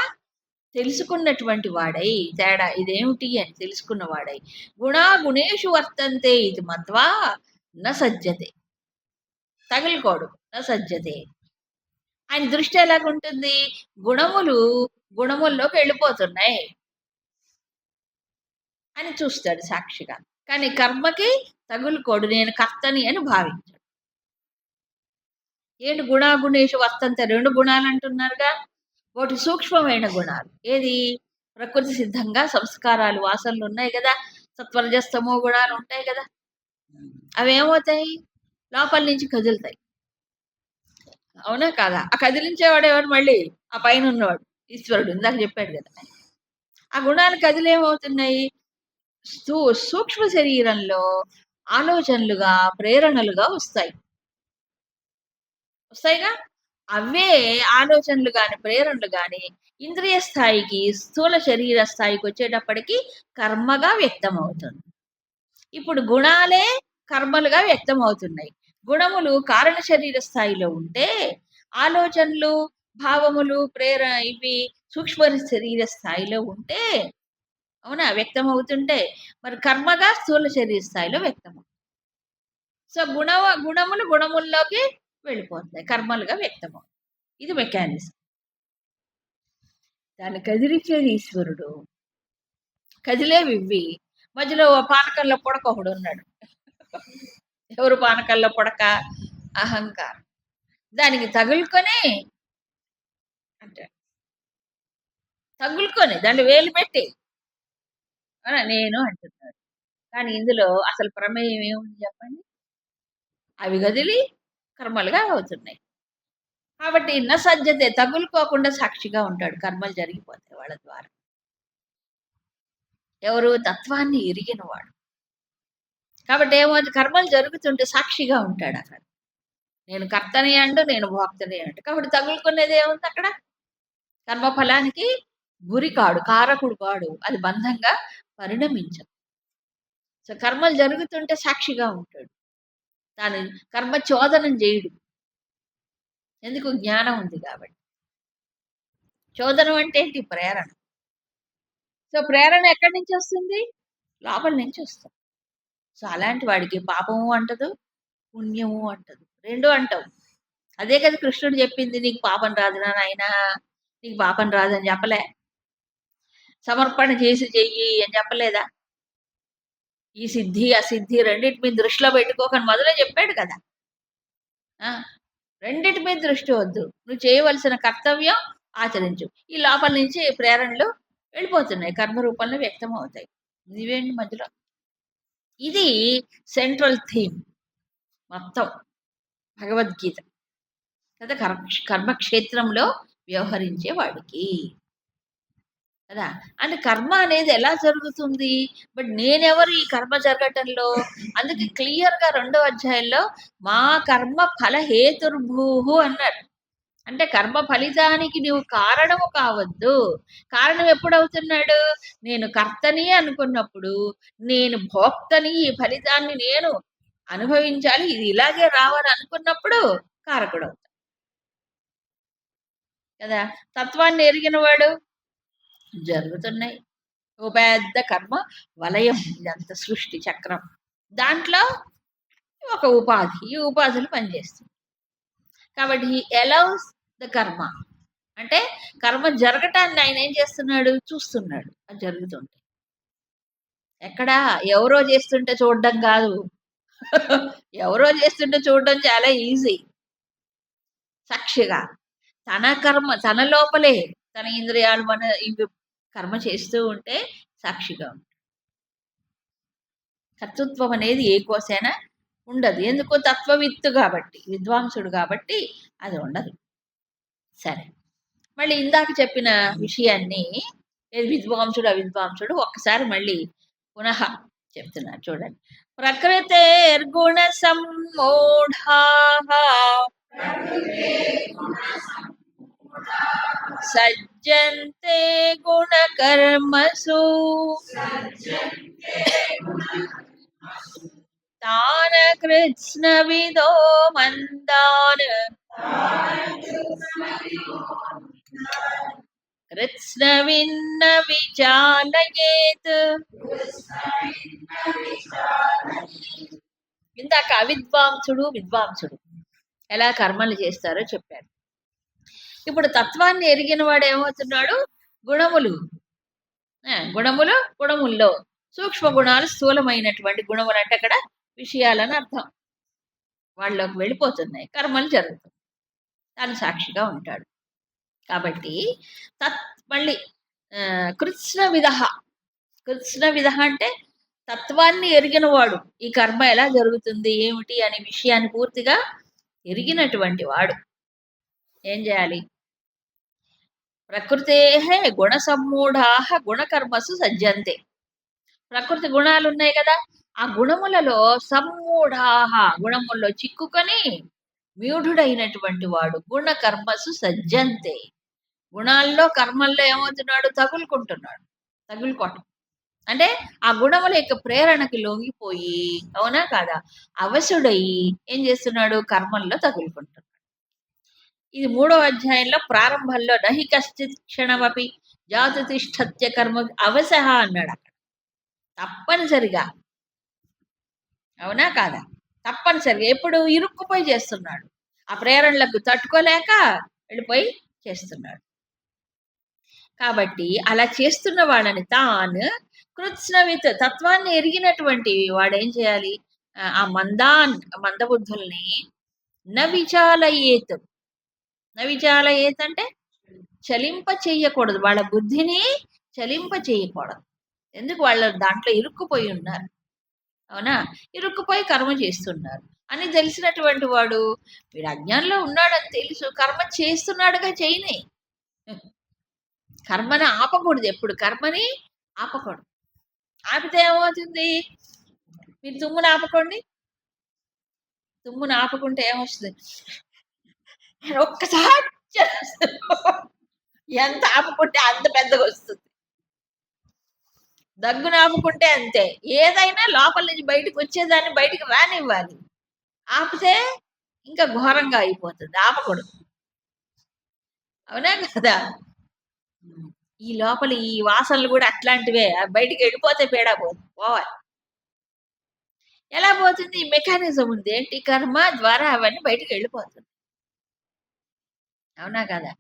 తెలుసుకున్నటువంటి వాడై, తేడా ఇదేమిటి అని తెలుసుకున్న వాడై, గుణా గుణేషు వర్తంతే ఇది మత్వా న సజ్జతే, తగులుకోడు, న సజ్జతే. ఆయన దృష్టి ఎలాగుంటుంది? గుణములు గుణముల్లోకి వెళ్ళిపోతున్నాయి అని చూస్తాడు సాక్షిగా. కానీ కర్మకి తగులుకోడు, నేను కర్తని అని భావించాడు. ఏంటి గుణాగుణేషు వర్తంతే, రెండు గుణాలు అంటున్నారుగా. ఒకటి సూక్ష్మమైన గుణాలు, ఏది ప్రకృతి సిద్ధంగా సంస్కారాలు వాసనలు ఉన్నాయి కదా, సత్వరజస్తమో గుణాలు ఉంటాయి కదా, అవి ఏమవుతాయి? లోపల నుంచి కదులుతాయి. అవునా కాదా? ఆ కదిలించేవాడు ఎవరు? మళ్ళీ ఆ పైన ఉన్నవాడు ఈశ్వరుడు. ఇందాక చెప్పాడు కదా. ఆ గుణాలు కదిలేమవుతున్నాయి? సూక్ష్మ శరీరంలో ఆలోచనలుగా, ప్రేరణలుగా వస్తాయి. వస్తాయిగా. అవే ఆలోచనలు గాని, ప్రేరణలు గాని ఇంద్రియ స్థాయికి, స్థూల శరీర స్థాయికి వచ్చేటప్పటికి కర్మగా వ్యక్తమవుతుంది. ఇప్పుడు గుణాలే కర్మలుగా వ్యక్తమవుతున్నాయి. గుణములు కారణ శరీర స్థాయిలో ఉంటే, ఆలోచనలు, భావములు, ఇవి సూక్ష్మ శరీర స్థాయిలో ఉంటే, అవునా? వ్యక్తమవుతుంటే, మరి కర్మగా స్థూల శరీర స్థాయిలో వ్యక్తమవుతుంది. సో, గుణములు గుణముల్లోకి వెళ్ళిపోతాయి. కర్మలుగా వ్యక్తమవుతాయి. ఇది మెకానిజం. దాన్ని కదిలించేది ఈశ్వరుడు. కదిలేవివ్వి. మధ్యలో పానకంలో పుడక ఒకడున్నాడు. ఎవరు పానకంలో పుడక? అహంకారం. దానికి తగులుకొని అంటాడు. తగులుకొని దాంట్లో వేలు పెట్టి నేను అంటున్నాడు. కానీ ఇందులో అసలు ప్రమేయం ఏముంది చెప్పండి? అవి కదిలి కర్మలుగా అవుతున్నాయి. కాబట్టి సజ్జతే, తగులుకోకుండా సాక్షిగా ఉంటాడు. కర్మలు జరిగిపోతాయి వాళ్ళ ద్వారా. ఎవరు? తత్వాన్ని ఎరిగినవాడు. కాబట్టి ఏమవుతుంది? కర్మలు జరుగుతుంటే సాక్షిగా ఉంటాడు అక్కడ. నేను కర్తని అండు, నేను భోక్తని అండు. కాబట్టి తగులుకునేది ఏముంది అక్కడ? కర్మఫలానికి గురి కాడు, కారకుడు కాడు. అది బంధంగా పరిణమించదు. సో కర్మలు జరుగుతుంటే సాక్షిగా ఉంటాడు. తాను కర్మ చోదనం చేయడు. ఎందుకు? జ్ఞానం ఉంది కాబట్టి. చోదనం అంటే ఏంటి? ప్రేరణ. సో ప్రేరణ ఎక్కడి నుంచి వస్తుంది? లోపల నుంచి వస్తుంది. సో అలాంటి వాడికి పాపము అంటదు, పుణ్యము అంటదు, రెండు అంటావు. అదే కదా కృష్ణుడు చెప్పింది, నీకు పాపం రాదు నాయనా, నీకు పాపం రాదని చెప్పలే. సమర్పణ చేసి చెయ్యి అని చెప్పలేదా? ఈ సిద్ధి అసిద్ధి రెండింటి మీద దృష్టిలో పెట్టుకోకని మొదలే చెప్పాడు కదా. రెండిటి మీద దృష్టి వద్దు. నువ్వు చేయవలసిన కర్తవ్యం ఆచరించు. ఈ లోపల నుంచి ప్రేరణలు వెళ్ళిపోతున్నాయి. కర్మ రూపంలో వ్యక్తం అవుతాయి. నీవేంటి మధ్యలో? ఇది సెంట్రల్ థీమ్ మొత్తం భగవద్గీత కదా. కర్మక్షేత్రంలో వ్యవహరించే వాడికి కదా. అంటే కర్మ అనేది ఎలా జరుగుతుంది? బట్ నేనెవరు ఈ కర్మ జరగటంలో? అందుకే క్లియర్‌గా 2వ అధ్యాయంలో మా కర్మ ఫల హేతుర్భూః అన్నాడు. అంటే కర్మ ఫలితానికి నువ్వు కారణము కావద్దు. కారణం ఎప్పుడవుతున్నాడు? నేను కర్తని అనుకున్నప్పుడు, నేను భోక్తని, ఈ ఫలితాన్ని నేను అనుభవించాలి, ఇది ఇలాగే రావాలి అనుకున్నప్పుడు కారకుడవుతాడు కదా. తత్వాన్ని ఎరిగిన వాడు జరుగుతున్నాయి. ఓ పెద్ద కర్మ వలయం ఇదంతా సృష్టి చక్రం. దాంట్లో ఒక ఉపాధి. ఈ ఉపాధులు పనిచేస్తుంది. కాబట్టి హి అలౌస్ ద కర్మ. అంటే కర్మ జరగటాన్ని ఆయన ఏం చేస్తున్నాడు? చూస్తున్నాడు. అది జరుగుతుంటే. ఎక్కడ? ఎవరో చేస్తుంటే చూడడం కాదు. ఎవరో చేస్తుంటే చూడడం చాలా ఈజీ. సాక్షిగా తన కర్మ తన లోపలే తన ఇంద్రియాలు మన ఇవి కర్మ చేస్తూ ఉంటే సాక్షిగా ఉంటుంది. కర్తృత్వం అనేది ఏ కోసైనా ఉండదు. ఎందుకు? తత్వవిత్తు కాబట్టి, విద్వాంసుడు కాబట్టి అది ఉండదు. సరే, మళ్ళీ ఇందాక చెప్పిన విషయాన్ని విద్వాంసుడు అవిద్వాంసుడు ఒక్కసారి మళ్ళీ పునః చెప్తున్నారు చూడండి. ప్రకృతేర్గుణ సమ్మూఢాః సజ్జంతే గుణకర్మసు తాన కృత్స్నవిదో మందాన్ కృత్స్నవిన్న విచాలయేత్. ఇందాక అవిద్వాంసుడు విద్వాంసుడు ఎలా కర్మలు చేస్తారో చెప్పారు. ఇప్పుడు తత్వాన్ని ఎరిగిన వాడు ఏమవుతున్నాడు? గుణముల్లో సూక్ష్మ గుణాలు స్థూలమైనటువంటి గుణములు అంటే అక్కడ విషయాలని అర్థం. వాళ్ళలోకి వెళ్ళిపోతున్నాయి, కర్మలు జరుగుతాయి, తాను సాక్షిగా ఉంటాడు. కాబట్టి మళ్ళీ కృత్స్న విధ అంటే తత్వాన్ని ఎరిగిన వాడు. ఈ కర్మ ఎలా జరుగుతుంది ఏమిటి అనే విషయాన్ని పూర్తిగా ఎరిగినటువంటి వాడు ఏం చేయాలి? ప్రకృతే గుణ సమ్మూఢాః గుణకర్మసు సజ్జంతే. ప్రకృతి గుణాలు ఉన్నాయి కదా, ఆ గుణములలో సమ్మూఢాః గుణముల్లో చిక్కుకొని మూఢుడైనటువంటి వాడు గుణకర్మసు సజ్జంతే. గుణాల్లో కర్మల్లో ఏమవుతున్నాడు? తగులుకోవటం అంటే ఆ గుణముల యొక్క ప్రేరణకి లొంగిపోయి, అవునా కాదా, అవశుడయి ఏం చేస్తున్నాడు? కర్మల్లో తగులుకుంటున్నాడు. ఇది 3వ అధ్యాయంలో ప్రారంభంలో నహి కశ్చిత్ క్షణమపి జాతు తిష్టత్య కర్మ అవశః అన్నాడు. అక్కడ తప్పనిసరిగా, అవునా కాదా, తప్పనిసరిగా ఎప్పుడు ఇరుక్కుపోయి చేస్తున్నాడు. ఆ ప్రేరణలకు తట్టుకోలేక వెళ్ళిపోయి చేస్తున్నాడు. కాబట్టి అలా చేస్తున్న వాళ్ళని తాను కృత్స్నవిత్ తత్వాన్ని ఎరిగినటువంటి వాడు ఏం చేయాలి? ఆ మందబుద్ధుల్ని నవిచాలయేత్ అంటే చలింప చెయ్యకూడదు. వాళ్ళ బుద్ధిని చలింప చేయకూడదు. ఎందుకు? వాళ్ళ దాంట్లో ఇరుక్కుపోయి ఉన్నారు, అవునా, ఇరుక్కుపోయి కర్మ చేస్తున్నారు అని తెలిసినటువంటి వాడు వీడు అజ్ఞానంలో ఉన్నాడని తెలుసు, కర్మ చేస్తున్నాడుగా చేయని. కర్మని ఆపకూడదు, ఎప్పుడు కర్మని ఆపకూడదు. ఆపితే ఏమవుతుంది? మీరు తుమ్మును ఆపకండి, తుమ్మును ఆపకుంటే ఏమొస్తుంది? ఒక్కసారి ఎంత ఆపుకుంటే అంత పెద్దగా వస్తుంది. దగ్గును ఆపుకుంటే అంతే. ఏదైనా లోపల నుంచి బయటకు వచ్చేదాన్ని బయటికి రానివ్వాలి. ఆపితే ఇంకా ఘోరంగా అయిపోతుంది. ఆపకూడదు, అవునా కదా. ఈ లోపల ఈ వాసనలు కూడా అట్లాంటివే. బయటికి వెళ్ళిపోతే పేడా పోవాలి. ఎలా పోతుంది? ఈ మెకానిజం ఉంది. ఏంటి? కర్మ ద్వారా అవన్నీ బయటికి వెళ్ళిపోతుంది, అవునా కదా.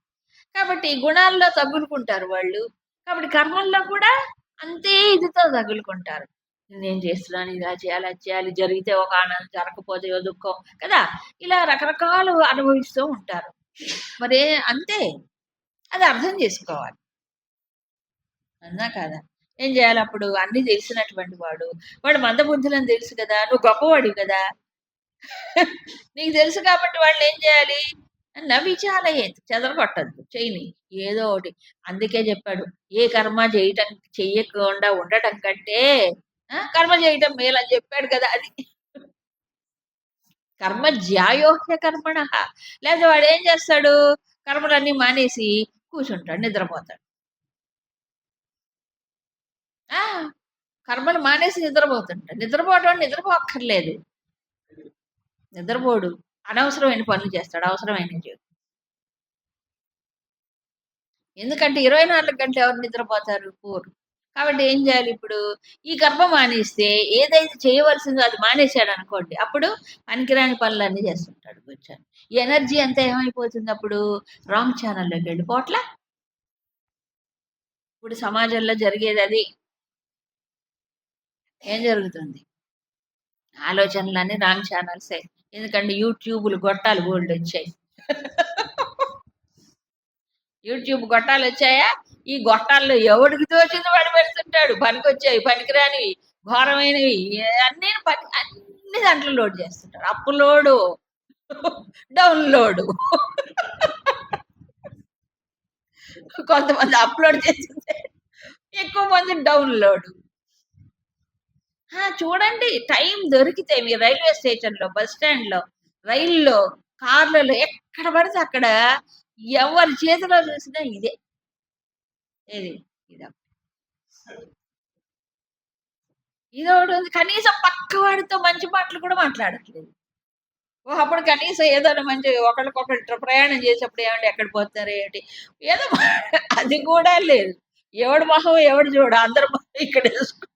కాబట్టి గుణాల్లో తగులుకుంటారు వాళ్ళు. కాబట్టి కర్మల్లో కూడా అంతే ఇదితో తగులుకుంటారు. నేను చేస్తున్నాను, ఇలా చేయాలి, అది చేయాలి, జరిగితే ఒక ఆనందం, జరగకపోతే ఓ దుఃఖం కదా! ఇలా రకరకాలు అనుభవిస్తూ ఉంటారు. మరి అంతే. అది అర్థం చేసుకోవాలి. అవునా కాదా? ఏం చేయాలప్పుడు? అన్నీ తెలిసినటువంటి వాడు. వాడు మందబుద్ధులని తెలుసు కదా! నువ్వు గొప్పవాడివి కదా! నీకు తెలుసు కాబట్టి వాళ్ళేం చేయాలి? నవిచాలయేత్, చెదరగొట్టొద్దు. చెయ్యని. ఏదో ఒకటి. అందుకే చెప్పాడు. ఏ కర్మ చెయ్యకుండా ఉండటం కంటే కర్మ చేయటం మేలని చెప్పాడు కదా! అది. కర్మ జ్యాయోహ్య కర్మణః. లేకపోతే వాడేం చేస్తాడు? కర్మలన్నీ మానేసి కూర్చుంటాడు, నిద్రపోతాడు. ఆ! కర్మలు మానేసి నిద్రపోతుంటాడు. నిద్రపోవడం నిద్రపోక్కర్లేదు. నిద్రపోడు. అనవసరమైన పనులు చేస్తాడు. అవసరమైనవి చేయడు. ఎందుకంటే 24 గంటలు ఎవరు నిద్రపోతారు? పోరు. కాబట్టి ఏం చేయాలి ఇప్పుడు? ఈ కర్మ మానేస్తే ఏదైతే చేయవలసిందో అది మానేశాడనుకోండి. అప్పుడు పనికిరాని పనులన్నీ చేస్తుంటాడు కూర్చొని. ఈ ఎనర్జీ అంతా ఏమైపోతుంది అప్పుడు? రాంగ్ ఛానల్‌లోకి వెళ్ళిపోవట్లా? ఇప్పుడు సమాజంలో జరిగేదది. ఏం జరుగుతుంది? ఆలోచనలన్నీ రాంగ్ ఛానల్సే. ఎందుకంటే యూట్యూబులు గొట్టాలు బోలెడొచ్చాయి. యూట్యూబ్ గొట్టాలొచ్చాయా? ఈ గొట్టాల్లో ఎవడికి తోచింది వాడు పెడుతుంటాడు. పనికొచ్చాయి, పనికిరానివి, ఘోరమైనవి అన్ని దాంట్లో లోడ్ చేస్తుంటాడు. Upload, download. కొంతమంది అప్‌లోడ్ చేసిందే ఎక్కువ మంది డౌన్‌లోడు. చూడండి, టైం దొరికితే మీరు రైల్వే స్టేషన్‌లో, బస్ స్టాండ్‌లో, రైల్లో, కార్లలో ఎక్కడ పడితే అక్కడ ఎవరి చేతిలో చూసినా ఇదే. ఏది? ఇదా. ఇదోకటి ఉంది. కనీసం పక్కవాడితో మంచి మాటలు కూడా మాట్లాడట్లేదు. అప్పుడు కనీసం ఏదైనా మంచి ఒకళ్ళకొకళ్ళు ప్రయాణం చేసేప్పుడు ఏవండీ ఎక్కడికి పోతున్నారు ఏంటి? ఏదో అది కూడా లేదు. ఎవడి మొహం ఎవడు చూడు. అందరి మొహం ఇక్కడేసుకుంటారు.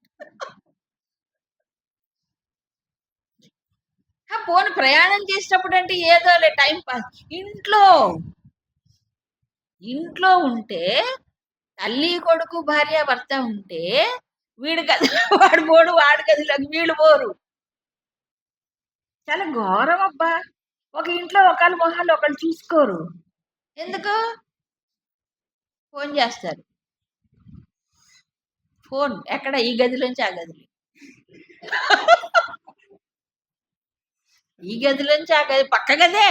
పోనీ ప్రయాణం చేసేటప్పుడంటే ఏదోలే టైం పాస్. ఇంట్లో, ఇంట్లో ఉంటే తల్లి, కొడుకు, భార్య, భర్త ఉంటే వీడి గదిలో వాడు పోడు, వాడి గదిలోకి వీళ్ళు పోరు. చాలా ఘోరం అబ్బా! ఒక ఇంట్లో ఒకళ్ళ మొహాలు ఒకళ్ళు చూసుకోరు. ఎందుకు? ఫోను చేస్తారు. ఫోను ఎక్కడ? ఈ గదిలోంచి ఆ గదిలో. ఈ గదిలోంచి ఆ గది పక్క గదే.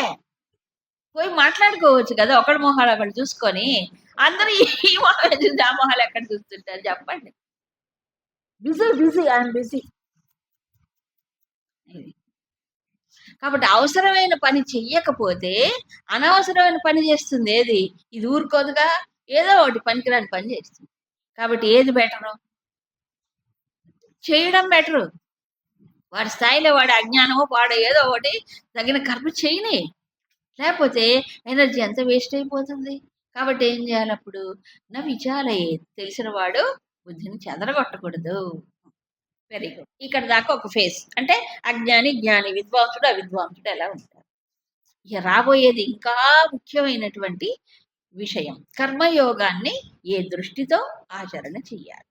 పోయి మాట్లాడుకోవచ్చు కదా! ఒకళ్ళ మొహాలు ఒకళ్ళు చూసుకొని. అందరూ ఈ మొహాలే చూసి ఆ మొహాలు ఎక్కడ చూస్తుంటారు చెప్పండి. Busy, busy. I'm busy. ఇది. కాబట్టి అవసరమైన పని చెయ్యకపోతే, అనవసరమైన పని చేస్తుంది ఏది? ఇది ఊరుకోదుగా. ఏదో ఒకటి పనికిరాని పని చేస్తుంది. కాబట్టి ఏది బెటరు? చేయడం బెటరు. వాడి స్థాయిలో వాడి అజ్ఞానమో, వాడు ఏదో ఒకటి తగిన కర్మ చేయని. లేపోతే ఎనర్జీ అంతా వేస్ట్ అయిపోతుంది. కాబట్టి ఏం చేయాలప్పుడు? విచాలయేత్, తెలిసిన వాడు బుద్ధిని చెదరగొట్టకూడదు. Very good. ఇక్కడ దాకా ఒక ఫేజ్. అంటే అజ్ఞాని, జ్ఞాని, విద్వాంసుడు, అవిద్వాంసుడు ఎలా ఉంటారు. ఇక రాబోయేది ఇంకా ముఖ్యమైనటువంటి విషయం. కర్మయోగాన్ని ఏ దృష్టితో ఆచరణ చెయ్యాలి.